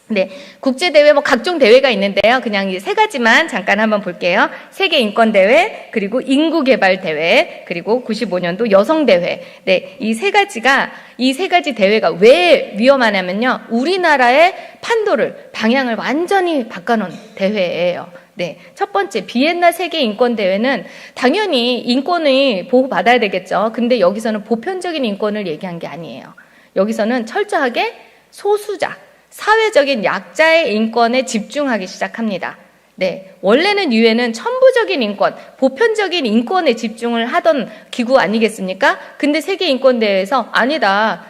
네, 국제대회 각종 대회가 있는데요. 그냥 이 세 가지만 잠깐 한번 볼게요. 세계인권대회, 그리고 인구개발대회, 그리고 95년도 여성대회. 네, 이 세 가지 대회가 왜 위험하냐면요. 우리나라의 판도를, 방향을 완전히 바꿔놓은 대회예요. 네, 첫 번째 비엔나 세계인권대회는 당연히 인권을 보호받아야 되겠죠. 근데 여기서는 보편적인 인권을 얘기한 게 아니에요. 여기서는 철저하게 소수자, 사회적인 약자의 인권에 집중하기 시작합니다. 네, 원래는 유엔은 천부적인 인권, 보편적인 인권에 집중을 하던 기구 아니겠습니까? 근데 세계인권대회에서 아니다.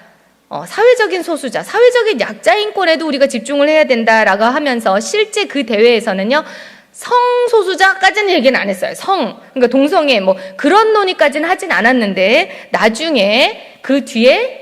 사회적인 소수자, 사회적인 약자 인권에도 우리가 집중을 해야 된다라고 하면서 실제 그 대회에서는요. 성소수자까지는 얘기는 안 했어요. 그러니까 동성애 그런 논의까지는 하진 않았는데 나중에 그 뒤에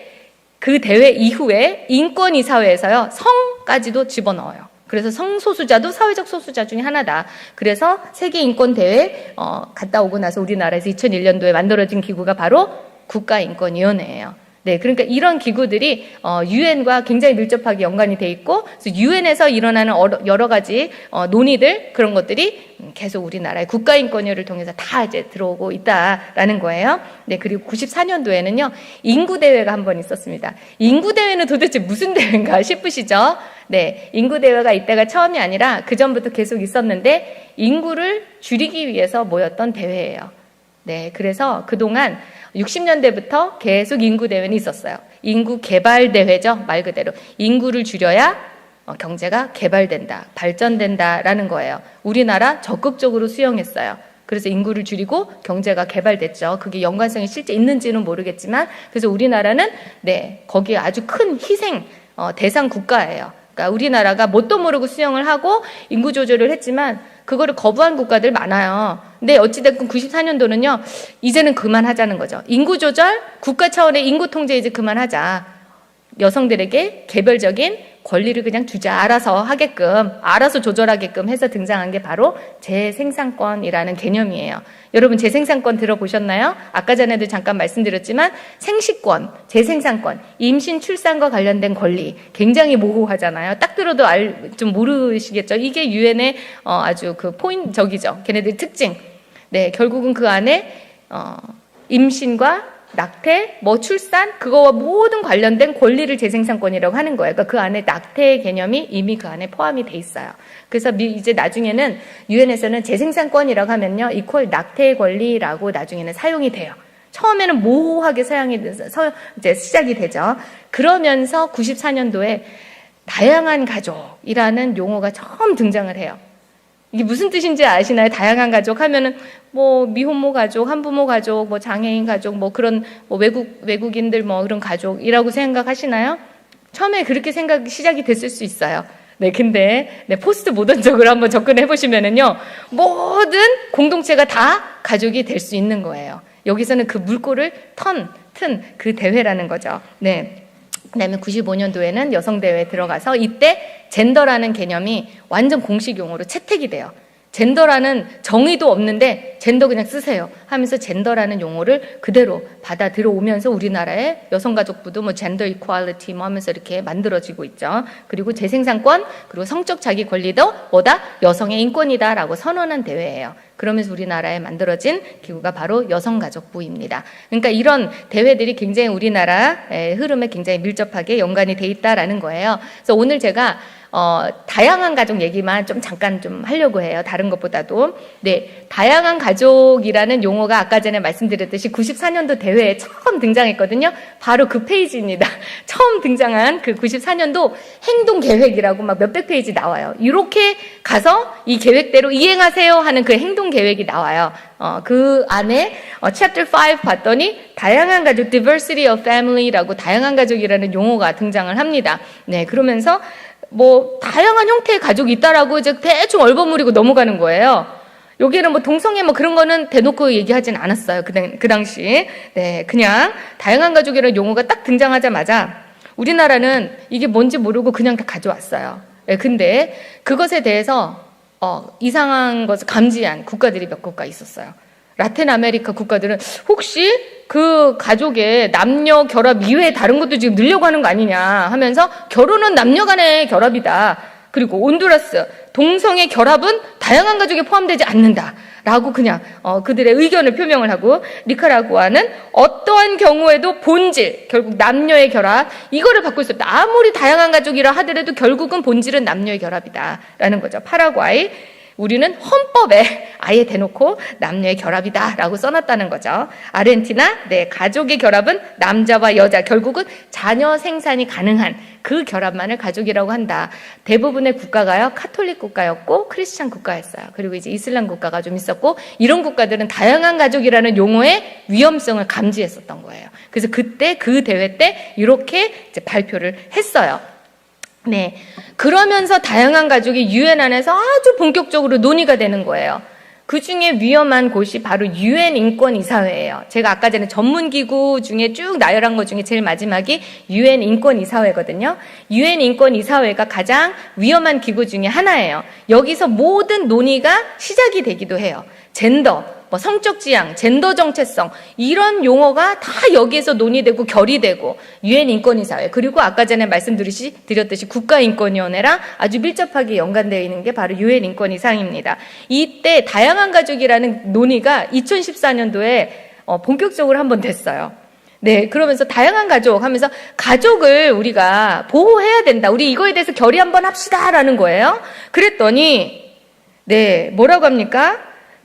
그 대회 이후에 인권이사회에서요. 성까지도 집어넣어요. 그래서 성소수자도 사회적 소수자 중에 하나다. 그래서 세계인권대회 갔다 오고 나서 우리나라에서 2001년도에 만들어진 기구가 바로 국가인권위원회예요. 네, 그러니까 이런 기구들이 유엔과 굉장히 밀접하게 연관이 돼 있고, 그래서 유엔에서 일어나는 여러 가지 논의들 그런 것들이 계속 우리나라의 국가인권위를 통해서 다 이제 들어오고 있다라는 거예요. 네, 그리고 94년도에는요 인구 대회가 한 번 있었습니다. 인구 대회는 도대체 무슨 대회인가 싶으시죠? 네, 인구 대회가 이때가 처음이 아니라 그 전부터 계속 있었는데 인구를 줄이기 위해서 모였던 대회예요. 네, 그래서 그동안 60년대부터 계속 인구대회는 있었어요. 인구개발대회죠. 말 그대로. 인구를 줄여야 경제가 개발된다, 발전된다라는 거예요. 우리나라 적극적으로 수용했어요. 그래서 인구를 줄이고 경제가 개발됐죠. 그게 연관성이 실제 있는지는 모르겠지만, 그래서 우리나라는 거기에 아주 큰 희생 대상 국가예요. 그러니까 우리나라가 뭣도 모르고 수용을 하고 인구 조절을 했지만 그거를 거부한 국가들 많아요. 근데 어찌됐건 94년도는요, 이제는 그만하자는 거죠. 인구 조절, 국가 차원의 인구 통제 이제 그만하자. 여성들에게 개별적인 권리를 그냥 주자. 알아서 하게끔, 알아서 조절하게끔 해서 등장한 게 바로 재생산권이라는 개념이에요. 여러분 재생산권 들어보셨나요? 아까 전에도 잠깐 말씀드렸지만 생식권, 재생산권, 임신, 출산과 관련된 권리 굉장히 모호하잖아요. 딱 들어도 좀 모르시겠죠? 이게 유엔의 아주 그 포인트적이죠. 걔네들 특징. 네, 결국은 그 안에 임신과 낙태, 출산, 그거와 모든 관련된 권리를 재생산권이라고 하는 거예요. 그러니까 그 안에 낙태의 개념이 이미 그 안에 포함이 돼 있어요. 그래서 이제 나중에는 유엔에서는 재생산권이라고 하면요, 이퀄 낙태의 권리라고 나중에는 사용이 돼요. 처음에는 모호하게 사용이 돼서 이제 시작이 되죠. 그러면서 94년도에 다양한 가족이라는 용어가 처음 등장을 해요. 이게 무슨 뜻인지 아시나요? 다양한 가족 하면은 미혼모 가족, 한부모 가족, 장애인 가족, 그런 외국인들 그런 가족이라고 생각하시나요? 처음에 그렇게 시작이 됐을 수 있어요. 네, 근데 포스트 모던적으로 한번 접근해 보시면은요, 모든 공동체가 다 가족이 될 수 있는 거예요. 여기서는 그 물꼬를 튼 그 대회라는 거죠. 네. 그다음에 95년도에는 여성대회에 들어가서 이때 젠더라는 개념이 완전 공식 용어로 채택이 돼요. 젠더라는 정의도 없는데 젠더 그냥 쓰세요 하면서 젠더라는 용어를 그대로 받아 들어오면서 우리나라의 여성가족부도 젠더 이퀄리티 하면서 이렇게 만들어지고 있죠. 그리고 재생산권, 그리고 성적 자기 권리도 여성의 인권이다라고 선언한 대회예요. 그러면서 우리나라에 만들어진 기구가 바로 여성가족부입니다. 그러니까 이런 대회들이 굉장히 우리나라의 흐름에 굉장히 밀접하게 연관이 돼 있다라는 거예요. 그래서 오늘 제가 다양한 가족 얘기만 좀 잠깐 좀 하려고 해요. 다른 것보다도. 네, 다양한 가족이라는 용어가 아까 전에 말씀드렸듯이 94년도 대회에 처음 등장했거든요. 바로 그 페이지입니다. 처음 등장한 그 94년도 행동 계획이라고 막 몇백 페이지 나와요. 이렇게 가서 이 계획대로 이행하세요 하는 그 행동 계획이 나와요. 그 안에 chapter 5 봤더니 다양한 가족, diversity of family라고 다양한 가족이라는 용어가 등장을 합니다. 네, 그러면서 뭐 다양한 형태의 가족이 있다라고 이제 대충 얼버무리고 넘어가는 거예요. 여기는 뭐 동성애 뭐 그런 거는 대놓고 얘기하진 않았어요. 그 당시. 네, 그냥 다양한 가족이라는 용어가 딱 등장하자마자 우리나라는 이게 뭔지 모르고 그냥 다 가져왔어요. 네, 근데 그것에 대해서 이상한 것을 감지한 국가들이 몇 국가 있었어요. 라틴 아메리카 국가들은 혹시 그 가족의 남녀 결합 이외에 다른 것도 지금 늘려고 하는 거 아니냐 하면서 결혼은 남녀 간의 결합이다. 그리고 온두라스, 동성애 결합은 다양한 가족에 포함되지 않는다. 라고 그냥 그들의 의견을 표명을 하고, 니카라구아는 어떠한 경우에도 본질, 결국 남녀의 결합, 이거를 받고 있었다. 아무리 다양한 가족이라 하더라도 결국은 본질은 남녀의 결합이다. 라는 거죠. 파라과이, 우리는 헌법에 아예 대놓고 남녀의 결합이다라고 써놨다는 거죠. 아르헨티나, 네, 가족의 결합은 남자와 여자, 결국은 자녀 생산이 가능한 그 결합만을 가족이라고 한다. 대부분의 국가가요, 카톨릭 국가였고 크리스찬 국가였어요. 그리고 이제 이슬람 국가가 좀 있었고, 이런 국가들은 다양한 가족이라는 용어의 위험성을 감지했었던 거예요. 그래서 그때 그 대회 때 이렇게 이제 발표를 했어요. 네. 그러면서 다양한 가족이 유엔 안에서 아주 본격적으로 논의가 되는 거예요. 그 중에 위험한 곳이 바로 유엔 인권이사회예요. 제가 아까 전에 전문기구 중에 쭉 나열한 것 중에 제일 마지막이 유엔 인권이사회거든요. 유엔 인권이사회가 가장 위험한 기구 중에 하나예요. 여기서 모든 논의가 시작이 되기도 해요. 젠더, 뭐 성적 지향, 젠더 정체성, 이런 용어가 다 여기에서 논의되고 결의되고, 유엔 인권이사회, 그리고 아까 전에 말씀드렸듯이 국가인권위원회랑 아주 밀접하게 연관되어 있는 게 바로 유엔 인권이사회입니다. 이때 다양한 가족이라는 논의가 2014년도에 본격적으로 한번 됐어요. 네, 그러면서 다양한 가족 하면서 가족을 우리가 보호해야 된다. 우리 이거에 대해서 결의 한번 합시다라는 거예요. 그랬더니, 네, 뭐라고 합니까?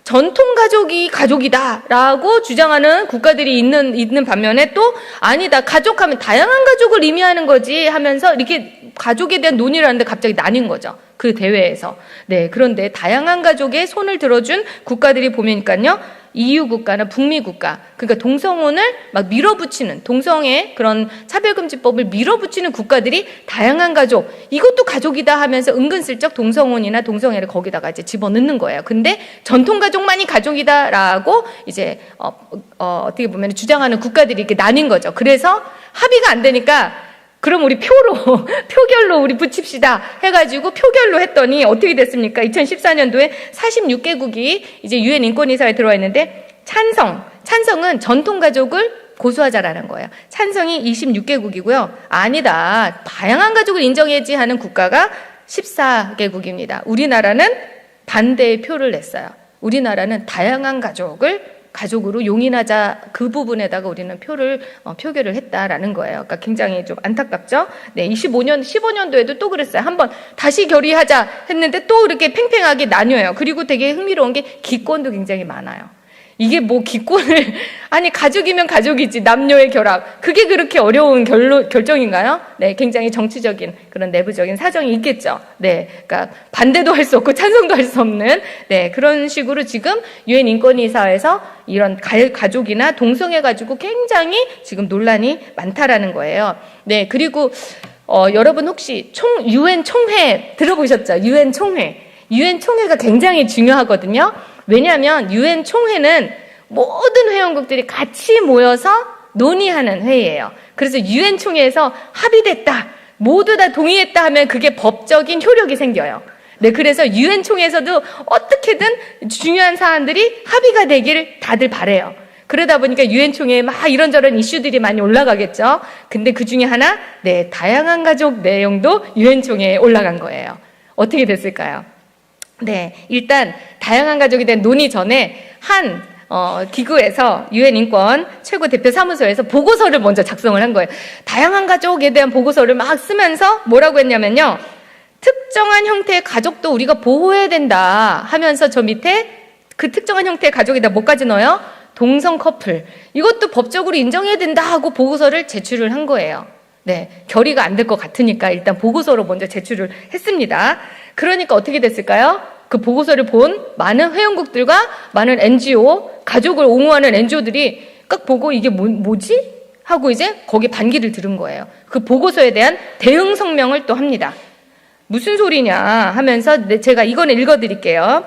전통 가족이 가족이다라고 주장하는 국가들이 있는 반면에 또 아니다, 가족하면 다양한 가족을 의미하는 거지 하면서 이렇게 가족에 대한 논의를 하는데 갑자기 나뉜 거죠. 그 대회에서. 네, 그런데 다양한 가족에 손을 들어준 국가들이 보면요, EU 국가나 북미 국가, 그러니까 동성혼을 막 밀어붙이는, 동성애 그런 차별금지법을 밀어붙이는 국가들이 다양한 가족, 이것도 가족이다 하면서 은근슬쩍 동성혼이나 동성애를 거기다가 이제 집어넣는 거예요. 근데 전통가족만이 가족이다라고 이제 어떻게 보면 주장하는 국가들이 이렇게 나뉜 거죠. 그래서 합의가 안 되니까 그럼 우리 표결로 우리 붙입시다 해가지고 표결로 했더니 어떻게 됐습니까? 2014년도에 46개국이 이제 유엔 인권이사회에 들어와 있는데 찬성은 전통가족을 고수하자라는 거예요. 찬성이 26개국이고요. 아니다, 다양한 가족을 인정해야지 하는 국가가 14개국입니다. 우리나라는 반대의 표를 냈어요. 우리나라는 다양한 가족으로 용인하자, 그 부분에다가 우리는 표결을 했다라는 거예요. 그러니까 굉장히 좀 안타깝죠? 네, 15년도에도 또 그랬어요. 한번 다시 결의하자 했는데 또 이렇게 팽팽하게 나뉘어요. 그리고 되게 흥미로운 게 기권도 굉장히 많아요. 이게 뭐 기권을, 아니, 가족이면 가족이지, 남녀의 결합. 그게 그렇게 어려운 결정인가요? 네, 굉장히 정치적인 그런 내부적인 사정이 있겠죠. 네, 그러니까 반대도 할 수 없고 찬성도 할 수 없는, 네, 그런 식으로 지금 유엔 인권이사회에서 이런 가족이나 동성애 가지고 굉장히 지금 논란이 많다라는 거예요. 네, 그리고 여러분 혹시 유엔 총회 들어보셨죠? 유엔 총회가 굉장히 중요하거든요. 왜냐하면 유엔 총회는 모든 회원국들이 같이 모여서 논의하는 회의예요. 그래서 유엔 총회에서 합의됐다, 모두 다 동의했다 하면 그게 법적인 효력이 생겨요. 네, 그래서 유엔 총회에서도 어떻게든 중요한 사안들이 합의가 되기를 다들 바래요. 그러다 보니까 유엔 총회에 막 이런저런 이슈들이 많이 올라가겠죠. 근데 그 중에 하나, 네, 다양한 가족 내용도 유엔 총회에 올라간 거예요. 어떻게 됐을까요? 네, 일단 다양한 가족에 대한 논의 전에 한 기구에서 유엔 인권 최고 대표 사무소에서 보고서를 먼저 작성을 한 거예요. 다양한 가족에 대한 보고서를 막 쓰면서 뭐라고 했냐면요, 특정한 형태의 가족도 우리가 보호해야 된다 하면서 저 밑에 그 특정한 형태의 가족에다 뭐까지 넣어요? 동성 커플. 이것도 법적으로 인정해야 된다 하고 보고서를 제출을 한 거예요. 네, 결의가 안 될 것 같으니까 일단 보고서로 먼저 제출을 했습니다. 그러니까 어떻게 됐을까요? 그 보고서를 본 많은 회원국들과 많은 NGO, 가족을 옹호하는 NGO들이 딱 보고 이게 뭐지? 하고 이제 거기에 반기를 들은 거예요. 그 보고서에 대한 대응 성명을 또 합니다. 무슨 소리냐 하면서 제가 이거는 읽어드릴게요.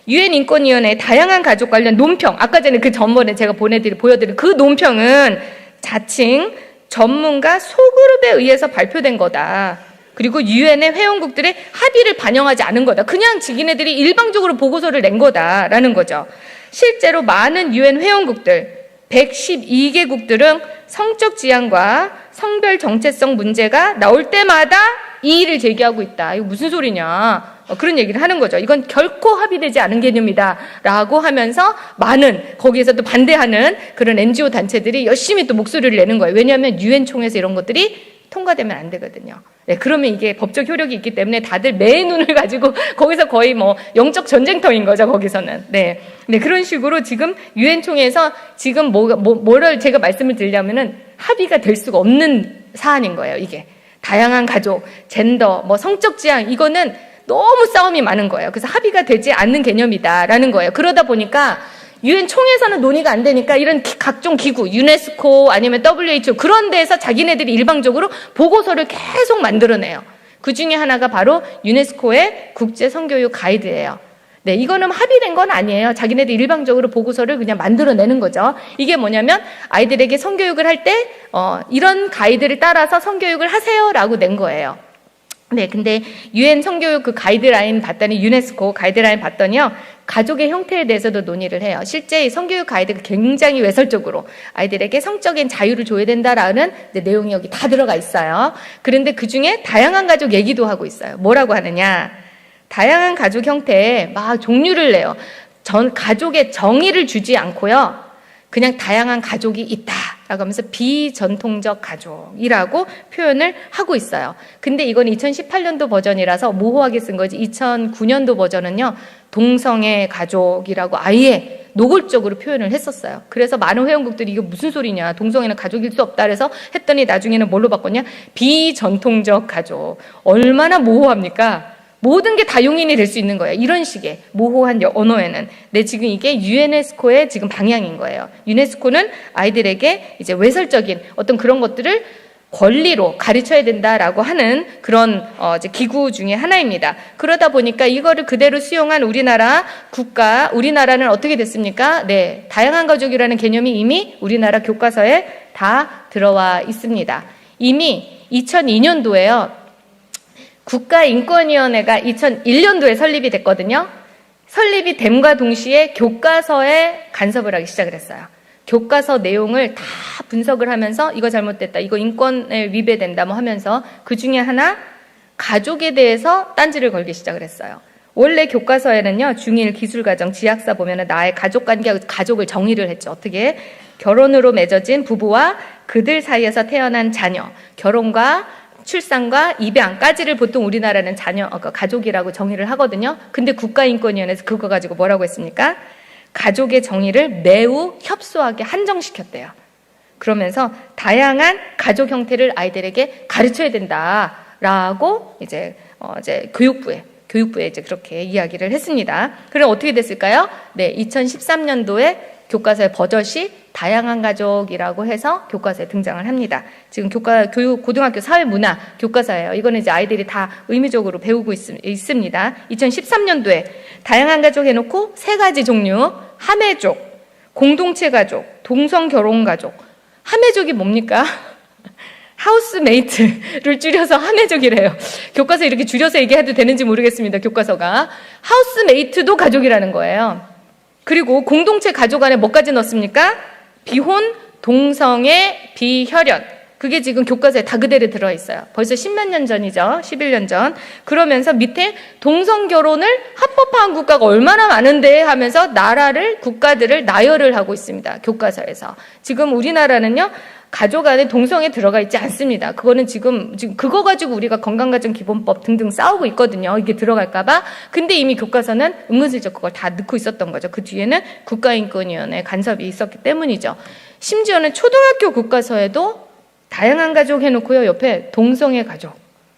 유엔 인권위원회의 다양한 가족 관련 논평, 아까 전에 그 전번에 제가 보여드린 그 논평은 자칭 전문가 소그룹에 의해서 발표된 거다. 그리고 유엔의 회원국들의 합의를 반영하지 않은 거다. 그냥 지기네들이 일방적으로 보고서를 낸 거다라는 거죠. 실제로 많은 유엔 회원국들 112개국들은 성적 지향과 성별 정체성 문제가 나올 때마다 이의를 제기하고 있다. 이거 무슨 소리냐? 그런 얘기를 하는 거죠. 이건 결코 합의되지 않은 개념이다 라고 하면서 많은 거기에서 또 반대하는 그런 NGO 단체들이 열심히 또 목소리를 내는 거예요. 왜냐하면 유엔 총회에서 이런 것들이 통과되면 안 되거든요. 네, 그러면 이게 법적 효력이 있기 때문에 다들 매의 눈을 가지고 거기서 거의 뭐 영적 전쟁터인 거죠, 거기서는. 네. 네, 그런 식으로 지금 유엔 총회에서 지금 뭐를 제가 말씀을 드리려면은 합의가 될 수가 없는 사안인 거예요, 이게. 다양한 가족, 젠더, 성적 지향, 이거는 너무 싸움이 많은 거예요. 그래서 합의가 되지 않는 개념이다라는 거예요. 그러다 보니까 유엔 총회에서는 논의가 안 되니까 이런 각종 기구, 유네스코 아니면 WHO 그런 데에서 자기네들이 일방적으로 보고서를 계속 만들어내요. 그 중에 하나가 바로 유네스코의 국제 성교육 가이드예요. 네, 이거는 합의된 건 아니에요. 자기네들 일방적으로 보고서를 그냥 만들어내는 거죠. 이게 뭐냐면 아이들에게 성교육을 할 때 이런 가이드를 따라서 성교육을 하세요라고 낸 거예요. 네, 근데 유엔 성교육 그 가이드라인 봤더니 유네스코 가이드라인 봤더니요. 가족의 형태에 대해서도 논의를 해요. 실제 이 성교육 가이드가 굉장히 외설적으로 아이들에게 성적인 자유를 줘야 된다라는 내용이 여기 다 들어가 있어요. 그런데 그중에 다양한 가족 얘기도 하고 있어요. 뭐라고 하느냐? 다양한 가족 형태에 막 종류를 내요. 가족의 정의를 주지 않고요. 그냥 다양한 가족이 있다라고 하면서 비전통적 가족이라고 표현을 하고 있어요. 근데 이건 2018년도 버전이라서 모호하게 쓴 거지 2009년도 버전은요. 동성애 가족이라고 아예 노골적으로 표현을 했었어요. 그래서 많은 회원국들이 이게 무슨 소리냐, 동성애는 가족일 수 없다 그래서 했더니 나중에는 뭘로 바꿨냐, 비전통적 가족. 얼마나 모호합니까? 모든 게 다 용인이 될 수 있는 거예요. 이런 식의 모호한 언어에는. 네, 지금 이게 유네스코의 지금 방향인 거예요. 유네스코는 아이들에게 이제 외설적인 어떤 그런 것들을 권리로 가르쳐야 된다라고 하는 그런 이제 기구 중에 하나입니다. 그러다 보니까 이거를 그대로 수용한 우리나라 국가, 우리나라는 어떻게 됐습니까? 네, 다양한 가족이라는 개념이 이미 우리나라 교과서에 다 들어와 있습니다. 이미 2002년도에요. 국가인권위원회가 2001년도에 설립이 됐거든요. 설립이 됨과 동시에 교과서에 간섭을 하기 시작을 했어요. 교과서 내용을 다 분석을 하면서 이거 잘못됐다, 이거 인권에 위배된다 하면서 그 중에 하나 가족에 대해서 딴지를 걸기 시작을 했어요. 원래 교과서에는요, 중1 기술과정 지학사 보면은 나의 가족관계하고 가족을 정의를 했죠. 어떻게? 결혼으로 맺어진 부부와 그들 사이에서 태어난 자녀, 결혼과 출산과 입양까지를 보통 우리나라는 가족이라고 정의를 하거든요. 근데 국가인권위원회에서 그거 가지고 뭐라고 했습니까? 가족의 정의를 매우 협소하게 한정시켰대요. 그러면서 다양한 가족 형태를 아이들에게 가르쳐야 된다라고 이제 교육부에 이제 그렇게 이야기를 했습니다. 그럼 어떻게 됐을까요? 네, 2013년도에 교과서의 버젓이 다양한 가족이라고 해서 교과서에 등장을 합니다. 지금 고등학교 사회문화 교과서예요. 이거는 이제 아이들이 다 의무적으로 배우고 있습니다. 2013년도에 다양한 가족 해놓고 3가지 종류, 함해족, 공동체 가족, 동성 결혼 가족. 함해족이 뭡니까? 하우스메이트를 줄여서 함해족이래요. 교과서 이렇게 줄여서 얘기해도 되는지 모르겠습니다. 교과서가. 하우스메이트도 가족이라는 거예요. 그리고 공동체 가족 안에 뭐까지 넣습니까? 비혼, 동성애, 비혈연. 그게 지금 교과서에 다 그대로 들어있어요. 벌써 10몇 년 전이죠. 11년 전. 그러면서 밑에 동성결혼을 합법화한 국가가 얼마나 많은데 하면서 나라를, 국가들을 나열을 하고 있습니다. 교과서에서. 지금 우리나라는요, 가족 안에 동성애 들어가 있지 않습니다. 그거는 지금 그거 가지고 우리가 건강가정기본법 등등 싸우고 있거든요. 이게 들어갈까봐. 근데 이미 교과서는 은근슬쩍 그걸 다 넣고 있었던 거죠. 그 뒤에는 국가인권위원회 간섭이 있었기 때문이죠. 심지어는 초등학교 교과서에도 다양한 가족 해놓고요. 옆에 동성애 가족.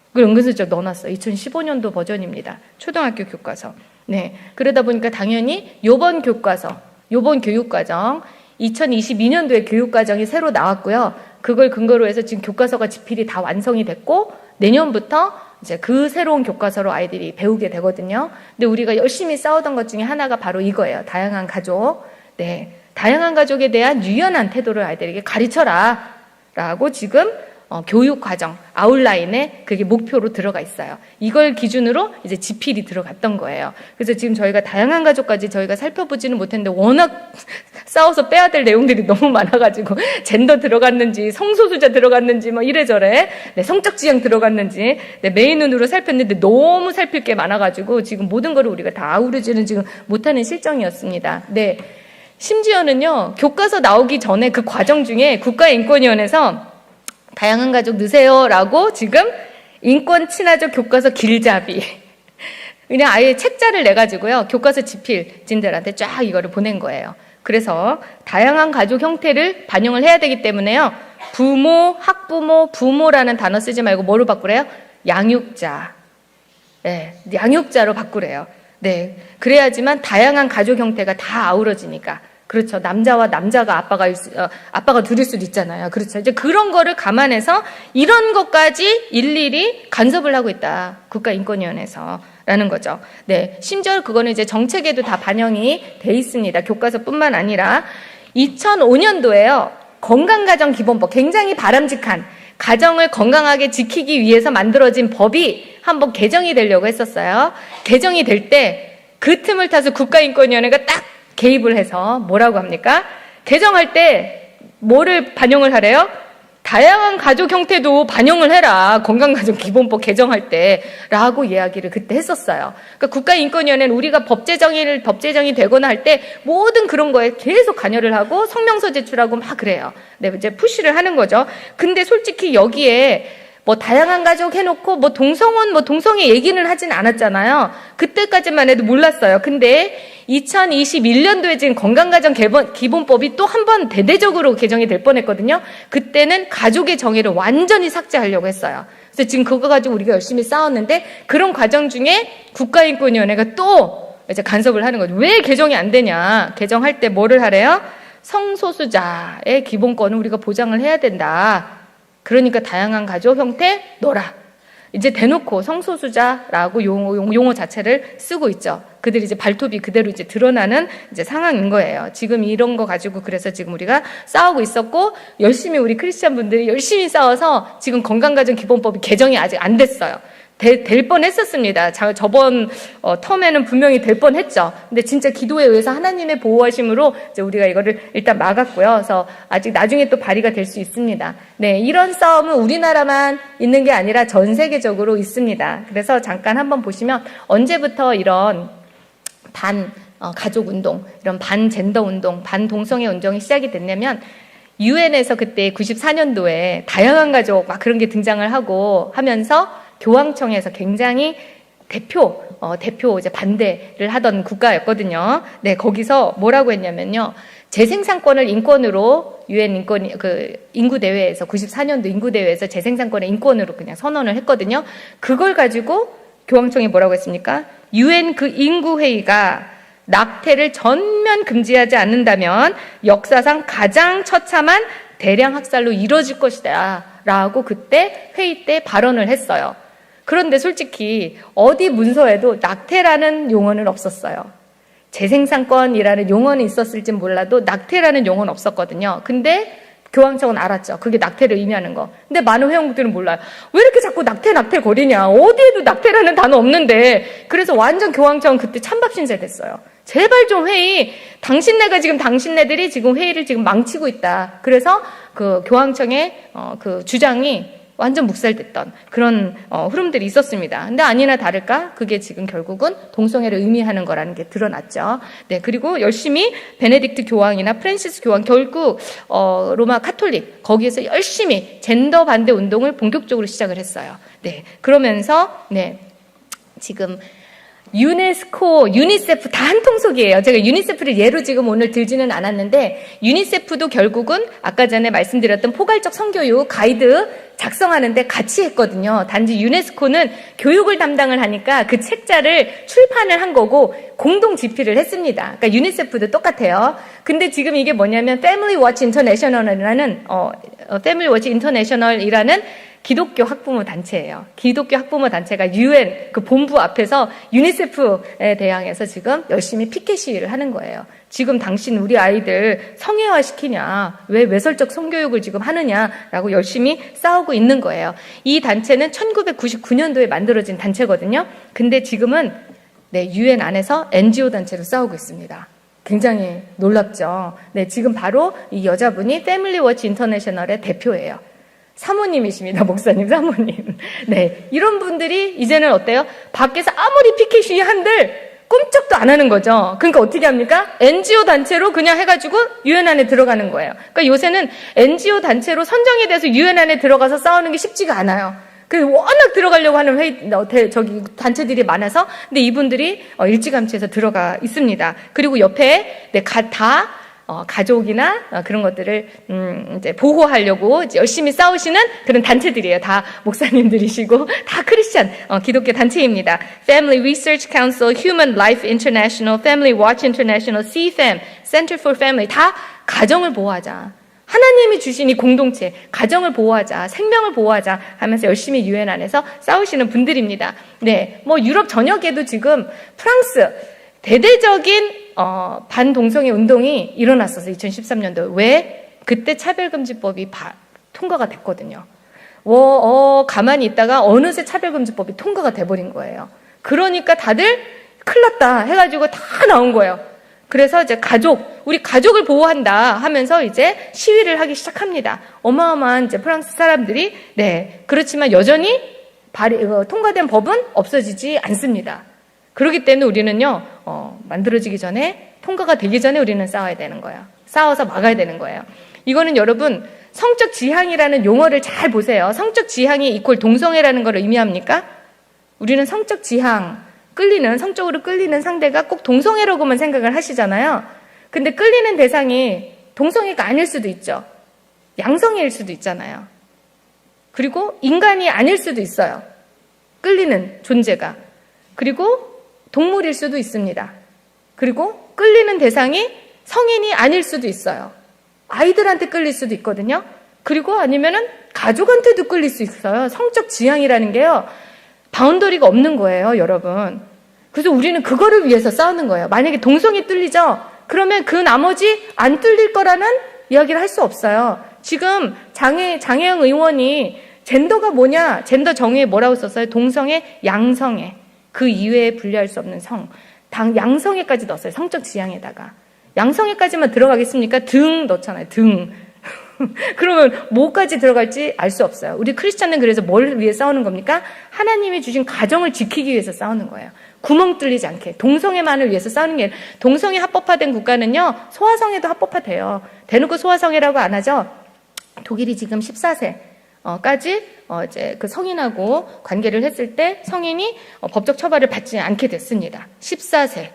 그걸 은근슬쩍 넣어놨어요. 2015년도 버전입니다. 초등학교 교과서. 네. 그러다 보니까 당연히 요번 교과서, 요번 교육과정, 2022년도에 교육과정이 새로 나왔고요. 그걸 근거로 해서 지금 교과서가 집필이 다 완성이 됐고, 내년부터 이제 그 새로운 교과서로 아이들이 배우게 되거든요. 근데 우리가 열심히 싸우던 것 중에 하나가 바로 이거예요. 다양한 가족. 네. 다양한 가족에 대한 유연한 태도를 아이들에게 가르쳐라. 라고 지금 교육과정 아웃라인에 그게 목표로 들어가 있어요. 이걸 기준으로 이제 지필이 들어갔던 거예요. 그래서 지금 저희가 다양한 가족까지 저희가 살펴보지는 못했는데 워낙 싸워서 빼야 될 내용들이 너무 많아가지고 젠더 들어갔는지 성소수자 들어갔는지 뭐 이래저래 네, 성적 지향 들어갔는지 네, 메인눈으로 살폈는데 너무 살필 게 많아가지고 지금 모든 거를 우리가 다 아우르지는 지금 못하는 실정이었습니다. 네. 심지어는요, 교과서 나오기 전에 그 과정 중에 국가인권위원회에서 다양한 가족 넣으세요라고 지금 인권 친화적 교과서 길잡이. 그냥 아예 책자를 내가지고요, 교과서 집필진들한테 쫙 이거를 보낸 거예요. 그래서 다양한 가족 형태를 반영을 해야 되기 때문에요, 부모, 학부모, 부모라는 단어 쓰지 말고 뭐로 바꾸래요? 양육자. 네, 양육자로 바꾸래요. 네, 그래야지만 다양한 가족 형태가 다 아우러지니까. 그렇죠. 남자와 남자가 아빠가 둘일 수도 있잖아요. 그렇죠. 이제 그런 거를 감안해서 이런 것까지 일일이 간섭을 하고 있다. 국가인권위원회에서. 라는 거죠. 네. 심지어 그거는 이제 정책에도 다 반영이 돼 있습니다. 교과서뿐만 아니라 2005년도에요. 건강가정기본법, 굉장히 바람직한 가정을 건강하게 지키기 위해서 만들어진 법이 한번 개정이 되려고 했었어요. 개정이 될 때 그 틈을 타서 국가인권위원회가 딱 개입을 해서 뭐라고 합니까? 개정할 때 뭐를 반영을 하래요? 다양한 가족 형태도 반영을 해라. 건강가정기본법 개정할 때 라고 이야기를 그때 했었어요. 그러니까 국가인권위원회는 우리가 법 제정이 되거나 할 때 모든 그런 거에 계속 관여를 하고 성명서 제출하고 막 그래요. 네, 이제 푸시를 하는 거죠. 근데 솔직히 여기에 뭐 다양한 가족 해놓고 뭐 동성혼, 뭐 동성애 얘기는 하진 않았잖아요. 그때까지만 해도 몰랐어요. 근데 2021년도에 지금 건강가정기본법이 또 한 번 대대적으로 개정이 될 뻔했거든요. 그때는 가족의 정의를 완전히 삭제하려고 했어요. 그래서 지금 그거 가지고 우리가 열심히 싸웠는데 그런 과정 중에 국가인권위원회가 또 이제 간섭을 하는 거죠. 왜 개정이 안 되냐? 개정할 때 뭐를 하래요? 성소수자의 기본권을 우리가 보장을 해야 된다. 그러니까 다양한 가족 형태 넣어라. 이제 대놓고 성소수자라고 용어 자체를 쓰고 있죠. 그들이 이제 발톱이 그대로 이제 드러나는 이제 상황인 거예요. 지금 이런 거 가지고 그래서 지금 우리가 싸우고 있었고 열심히 우리 크리스찬 분들이 열심히 싸워서 지금 건강가정기본법이 개정이 아직 안 됐어요. 될 뻔했었습니다. 저번 텀에는 분명히 될 뻔했죠. 근데 진짜 기도에 의해서 하나님의 보호하심으로 이제 우리가 이거를 일단 막았고요. 그래서 아직 나중에 또 발의가 될 수 있습니다. 네, 이런 싸움은 우리나라만 있는 게 아니라 전 세계적으로 있습니다. 그래서 잠깐 한번 보시면 언제부터 이런 가족 운동, 이런 반젠더 운동, 반동성애 운동이 시작이 됐냐면 유엔에서 그때 94년도에 다양한 가족 막 그런 게 등장을 하고 하면서 교황청에서 굉장히 대표 이제 반대를 하던 국가였거든요. 네, 거기서 뭐라고 했냐면요. 재생산권을 인권으로 유엔 인구대회에서 94년도 인구대회에서 재생산권을 인권으로 그냥 선언을 했거든요. 그걸 가지고 교황청이 뭐라고 했습니까? 유엔 그 인구회의가 낙태를 전면 금지하지 않는다면 역사상 가장 처참한 대량 학살로 이뤄질 것이다. 라고 그때 회의 때 발언을 했어요. 그런데 솔직히 어디 문서에도 낙태라는 용어는 없었어요. 재생산권이라는 용어는 있었을진 몰라도 낙태라는 용어는 없었거든요. 근데 교황청은 알았죠. 그게 낙태를 의미하는 거. 근데 많은 회원국들은 몰라요. 왜 이렇게 자꾸 낙태 거리냐. 어디에도 낙태라는 단어 없는데. 그래서 완전 교황청은 그때 찬밥신세 됐어요. 제발 좀 회의, 당신네들이 지금 회의를 지금 망치고 있다. 그래서 그 교황청의 그 주장이 완전 묵살됐던 그런 흐름들이 있었습니다. 근데 아니나 다를까 그게 지금 결국은 동성애를 의미하는 거라는 게 드러났죠. 네, 그리고 열심히 베네딕트 교황이나 프란시스 교황 결국 로마 카톨릭 거기에서 열심히 젠더 반대 운동을 본격적으로 시작을 했어요. 네, 그러면서 네, 지금 유네스코, 유니세프 다 한 통속이에요. 제가 유니세프를 예로 지금 오늘 들지는 않았는데 유니세프도 결국은 아까 전에 말씀드렸던 포괄적 성교육 가이드 작성하는데 같이 했거든요. 단지 유네스코는 교육을 담당을 하니까 그 책자를 출판을 한 거고 공동 집필을 했습니다. 그러니까 유니세프도 똑같아요. 근데 지금 이게 뭐냐면 Family Watch International이라는 Family Watch International이라는 기독교 학부모 단체예요. 기독교 학부모 단체가 UN 그 본부 앞에서 유니세프에 대항해서 지금 열심히 피켓 시위를 하는 거예요. 지금 당신 우리 아이들 성애화 시키냐, 왜 외설적 성교육을 지금 하느냐라고 열심히 싸우고 있는 거예요. 이 단체는 1999년도에 만들어진 단체거든요. 근데 지금은 네, UN 안에서 NGO 단체로 싸우고 있습니다. 굉장히 놀랍죠. 네, 지금 바로 이 여자분이 패밀리 워치 인터내셔널의 대표예요. 사모님이십니다. 목사님 사모님. 네, 이런 분들이 이제는 어때요? 밖에서 아무리 피켓 시위 한들 꼼짝도 안 하는 거죠. 그러니까 어떻게 합니까? NGO 단체로 그냥 해가지고 유엔 안에 들어가는 거예요. 그러니까 요새는 NGO 단체로 선정이 돼서 유엔 안에 들어가서 싸우는 게 쉽지가 않아요. 그 워낙 들어가려고 하는 단체들이 많아서, 근데 이분들이 일찌감치해서 들어가 있습니다. 그리고 옆에 가족이나 그런 것들을 이제 보호하려고 이제 열심히 싸우시는 그런 단체들이에요. 다 목사님들이시고 다 크리스찬 기독교 단체입니다. Family Research Council, Human Life International, Family Watch International, CFAM, Center for Family 다 가정을 보호하자. 하나님이 주신 이 공동체, 가정을 보호하자, 생명을 보호하자 하면서 열심히 유엔 안에서 싸우시는 분들입니다. 네, 뭐 유럽 전역에도 지금 프랑스 대대적인 반동성애 운동이 일어났었어요. 2013년도. 왜? 그때 차별금지법이 통과가 됐거든요. 가만히 있다가 어느새 차별금지법이 통과가 돼버린 거예요. 그러니까 다들 큰일 났다 해가지고 다 나온 거예요. 그래서 이제 우리 가족을 보호한다 하면서 이제 시위를 하기 시작합니다. 어마어마한 이제 프랑스 사람들이, 네. 그렇지만 여전히 통과된 법은 없어지지 않습니다. 그렇기 때문에 우리는요, 만들어지기 전에, 통과가 되기 전에 우리는 싸워야 되는 거예요. 싸워서 막아야 되는 거예요. 이거는 여러분, 성적 지향이라는 용어를 잘 보세요. 성적 지향이 이퀄 동성애라는 걸 의미합니까? 우리는 성적 지향, 성적으로 끌리는 상대가 꼭 동성애라고만 생각을 하시잖아요. 근데 끌리는 대상이 동성애가 아닐 수도 있죠. 양성애일 수도 있잖아요. 그리고 인간이 아닐 수도 있어요. 끌리는 존재가. 그리고 동물일 수도 있습니다. 그리고 끌리는 대상이 성인이 아닐 수도 있어요. 아이들한테 끌릴 수도 있거든요. 그리고 아니면은 가족한테도 끌릴 수 있어요. 성적 지향이라는 게요. 바운더리가 없는 거예요, 여러분. 그래서 우리는 그거를 위해서 싸우는 거예요. 만약에 동성이 뚫리죠? 그러면 그 나머지 안 뚫릴 거라는 이야기를 할 수 없어요. 지금 장혜영 의원이 젠더가 뭐냐? 젠더 정의에 뭐라고 썼어요? 동성애, 양성애. 그 이외에 분리할 수 없는 양성애까지 넣었어요. 성적 지향에다가. 양성애까지만 들어가겠습니까? 등 넣잖아요. 등. 그러면 뭐까지 들어갈지 알 수 없어요. 우리 크리스찬은 그래서 뭘 위해 싸우는 겁니까? 하나님이 주신 가정을 지키기 위해서 싸우는 거예요. 구멍 뚫리지 않게. 동성애만을 위해서 싸우는 게 아니라, 동성애 합법화된 국가는요, 소아성애도 합법화돼요. 대놓고 소아성애라고 안 하죠? 독일이 지금 14세까지 이제 그 성인하고 관계를 했을 때 성인이 법적 처벌을 받지 않게 됐습니다. 14세.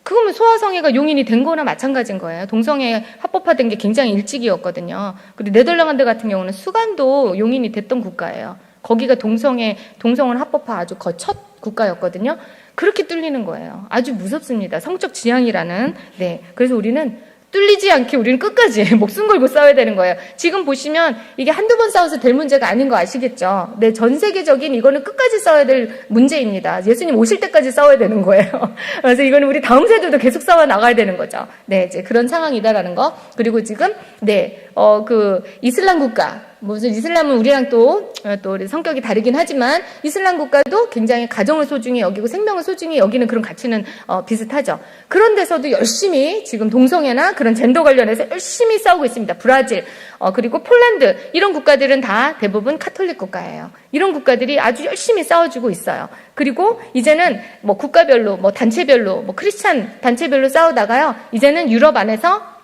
그러면 소아성애가 용인이 된 거나 마찬가지인 거예요. 동성애 합법화된 게 굉장히 일찍이었거든요. 그리고 네덜란드 같은 경우는 수간도 용인이 됐던 국가예요. 거기가 동성을 합법화 아주 첫 국가였거든요. 그렇게 뚫리는 거예요. 아주 무섭습니다. 성적 지향이라는. 네. 그래서 우리는 뚫리지 않게 우리는 끝까지 목숨 걸고 싸워야 되는 거예요. 지금 보시면 이게 한두 번 싸워서 될 문제가 아닌 거 아시겠죠? 네, 전 세계적인 이거는 끝까지 싸워야 될 문제입니다. 예수님 오실 때까지 싸워야 되는 거예요. 그래서 이거는 우리 다음 세대도 계속 싸워 나가야 되는 거죠. 네, 이제 그런 상황이다라는 거. 그리고 지금, 네, 그 이슬람 국가, 무슨 이슬람은 우리랑 또 우리 성격이 다르긴 하지만 이슬람 국가도 굉장히 가정을 소중히 여기고 생명을 소중히 여기는 그런 가치는 비슷하죠. 그런 데서도 열심히 지금 동성애나 그런 젠더 관련해서 열심히 싸우고 있습니다. 브라질, 그리고 폴란드 이런 국가들은 다 대부분 카톨릭 국가예요. 이런 국가들이 아주 열심히 싸워주고 있어요. 그리고 이제는 뭐 국가별로, 뭐 단체별로, 뭐 크리스찬 단체별로 싸우다가요. 이제는 유럽 안에서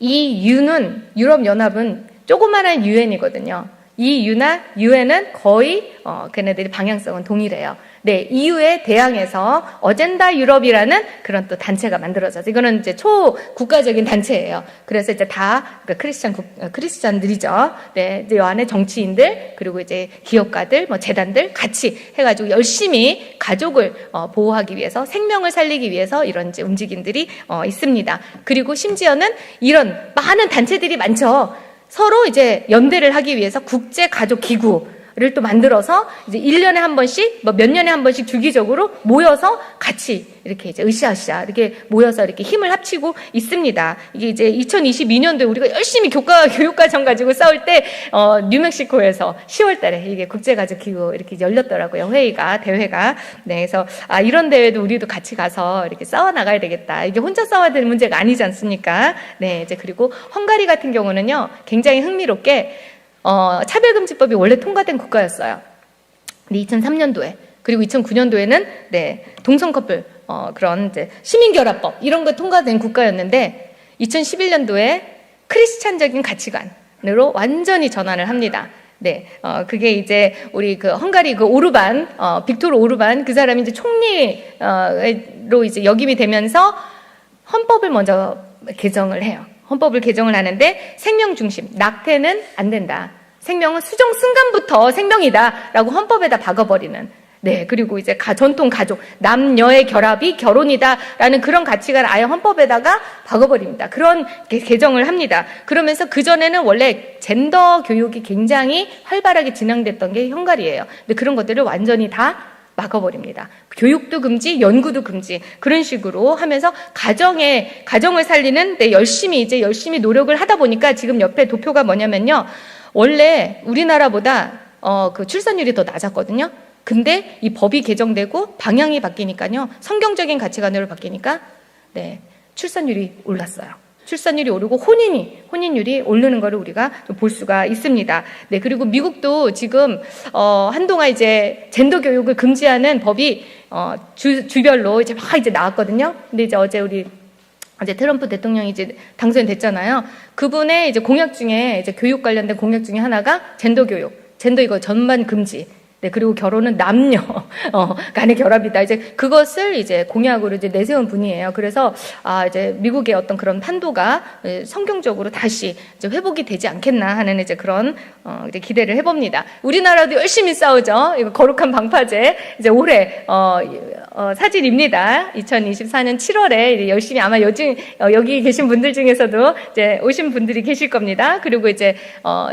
이 유럽연합은 조그마한 유엔이거든요. 이 유엔은 거의 걔네들이 방향성은 동일해요. 네, EU에 대항해서 어젠다 유럽이라는 그런 또 단체가 만들어져서 이거는 이제 초국가적인 단체예요. 그래서 이제 다 크리스찬들이죠. 네, 이제 이 안에 정치인들 그리고 이제 기업가들, 뭐 재단들 같이 해가지고 열심히 가족을 보호하기 위해서 생명을 살리기 위해서 이런 이제 움직임들이 있습니다. 그리고 심지어는 이런 많은 단체들이 많죠. 서로 이제 연대를 하기 위해서 국제가족기구를 또 만들어서 이제 1년에 한 번씩, 뭐 몇 년에 한 번씩 주기적으로 모여서 같이 이렇게 이제 으쌰으쌰 이렇게 모여서 이렇게 힘을 합치고 있습니다. 이게 이제 2022년도에 우리가 열심히 교육과정 가지고 싸울 때, 뉴멕시코에서 10월 달에 이게 국제가족기구 이렇게 열렸더라고요. 대회가. 네, 그래서, 이런 대회도 우리도 같이 가서 이렇게 싸워 나가야 되겠다. 이게 혼자 싸워야 되는 문제가 아니지 않습니까? 네, 이제 그리고 헝가리 같은 경우는요, 굉장히 흥미롭게, 차별금지법이 원래 통과된 국가였어요. 근데 2003년도에, 그리고 2009년도에는, 네, 동성 커플, 그런 이제 시민결합법, 이런 거 통과된 국가였는데, 2011년도에 크리스찬적인 가치관으로 완전히 전환을 합니다. 네, 그게 이제 우리 그 헝가리 그 오르반, 빅토르 오르반 그 사람이 이제 총리로 이제 역임이 되면서 헌법을 먼저 개정을 해요. 헌법을 개정을 하는데 생명 중심, 낙태는 안 된다. 생명은 수정 순간부터 생명이다라고 헌법에다 박아버리는. 네, 그리고 이제 전통 가족, 남녀의 결합이 결혼이다라는 그런 가치관을 아예 헌법에다가 박아버립니다. 그런 개정을 합니다. 그러면서 그전에는 원래 젠더 교육이 굉장히 활발하게 진행됐던 게 헝가리예요. 근데 그런 것들을 완전히 다 막아버립니다. 교육도 금지, 연구도 금지, 그런 식으로 하면서 가정을 살리는 열심히 노력을 하다 보니까 지금 옆에 도표가 뭐냐면요. 원래 우리나라보다 그 출산율이 더 낮았거든요. 근데 이 법이 개정되고 방향이 바뀌니까요. 성경적인 가치관으로 바뀌니까 네, 출산율이 올랐어요. 출산율이 오르고 혼인율이 오르는 것을 우리가 볼 수가 있습니다. 네, 그리고 미국도 지금 한동안 이제 젠더 교육을 금지하는 법이 주별로 이제 막 이제 나왔거든요. 근데 이제 어제 트럼프 대통령이 이제 당선됐잖아요. 그분의 이제 공약 중에 이제 교육 관련된 공약 중에 하나가 젠더 교육, 젠더 이거 전반 금지. 네, 그리고 결혼은 남녀 간의 결합이다. 이제 그것을 이제 공약으로 이제 내세운 분이에요. 그래서 이제 미국의 어떤 그런 판도가 성경적으로 다시 이제 회복이 되지 않겠나 하는 이제 그런 이제 기대를 해봅니다. 우리나라도 열심히 싸우죠. 이거 거룩한 방파제 이제 올해 사진입니다. 2024년 7월에 이제 열심히 아마 여기 계신 분들 중에서도 이제 오신 분들이 계실 겁니다. 그리고 이제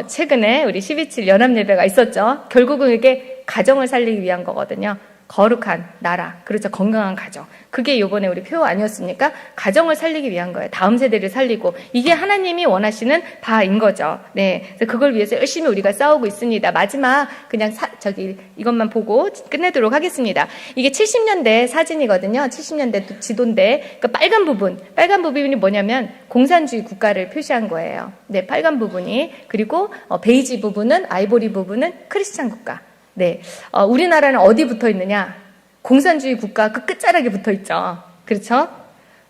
최근에 우리 12.7 연합예배가 있었죠. 결국은 이게 가정을 살리기 위한 거거든요. 거룩한 나라, 그렇죠. 건강한 가정. 그게 요번에 우리 표 아니었습니까? 가정을 살리기 위한 거예요. 다음 세대를 살리고. 이게 하나님이 원하시는 바인 거죠. 네. 그래서 그걸 위해서 열심히 우리가 싸우고 있습니다. 마지막, 그냥 이것만 보고 끝내도록 하겠습니다. 이게 70년대 사진이거든요. 70년대 지도인데, 그 빨간 부분이 뭐냐면, 공산주의 국가를 표시한 거예요. 네, 빨간 부분이. 그리고, 베이지 부분은, 아이보리 부분은 크리스찬 국가. 네, 우리나라는 어디 붙어 있느냐? 공산주의 국가 그 끝자락에 붙어 있죠. 그렇죠?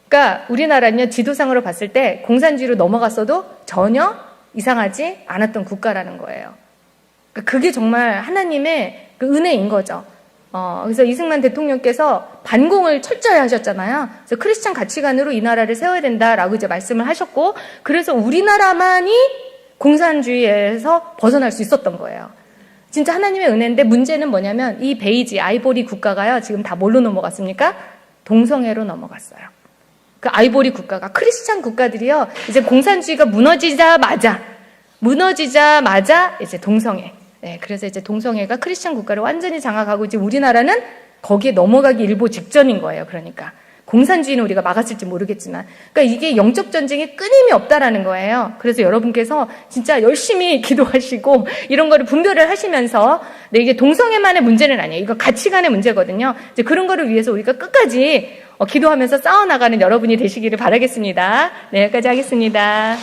그러니까 우리나라는요, 지도상으로 봤을 때 공산주의로 넘어갔어도 전혀 이상하지 않았던 국가라는 거예요. 그러니까 그게 정말 하나님의 그 은혜인 거죠. 그래서 이승만 대통령께서 반공을 철저히 하셨잖아요. 그래서 크리스찬 가치관으로 이 나라를 세워야 된다라고 이제 말씀을 하셨고, 그래서 우리나라만이 공산주의에서 벗어날 수 있었던 거예요. 진짜 하나님의 은혜인데 문제는 뭐냐면 이 베이지, 아이보리 국가가요. 지금 다 뭘로 넘어갔습니까? 동성애로 넘어갔어요. 그 아이보리 국가가 크리스찬 국가들이요. 이제 공산주의가 무너지자마자 이제 동성애. 네, 그래서 이제 동성애가 크리스찬 국가를 완전히 장악하고 이제 우리나라는 거기에 넘어가기 일보 직전인 거예요. 그러니까 공산주의는 우리가 막았을지 모르겠지만, 그러니까 이게 영적 전쟁이 끊임이 없다라는 거예요. 그래서 여러분께서 진짜 열심히 기도하시고 이런 거를 분별을 하시면서, 네, 이게 동성애만의 문제는 아니에요. 이거 가치관의 문제거든요. 이제 그런 거를 위해서 우리가 끝까지 기도하면서 싸워나가는 여러분이 되시기를 바라겠습니다. 네, 여기까지 하겠습니다.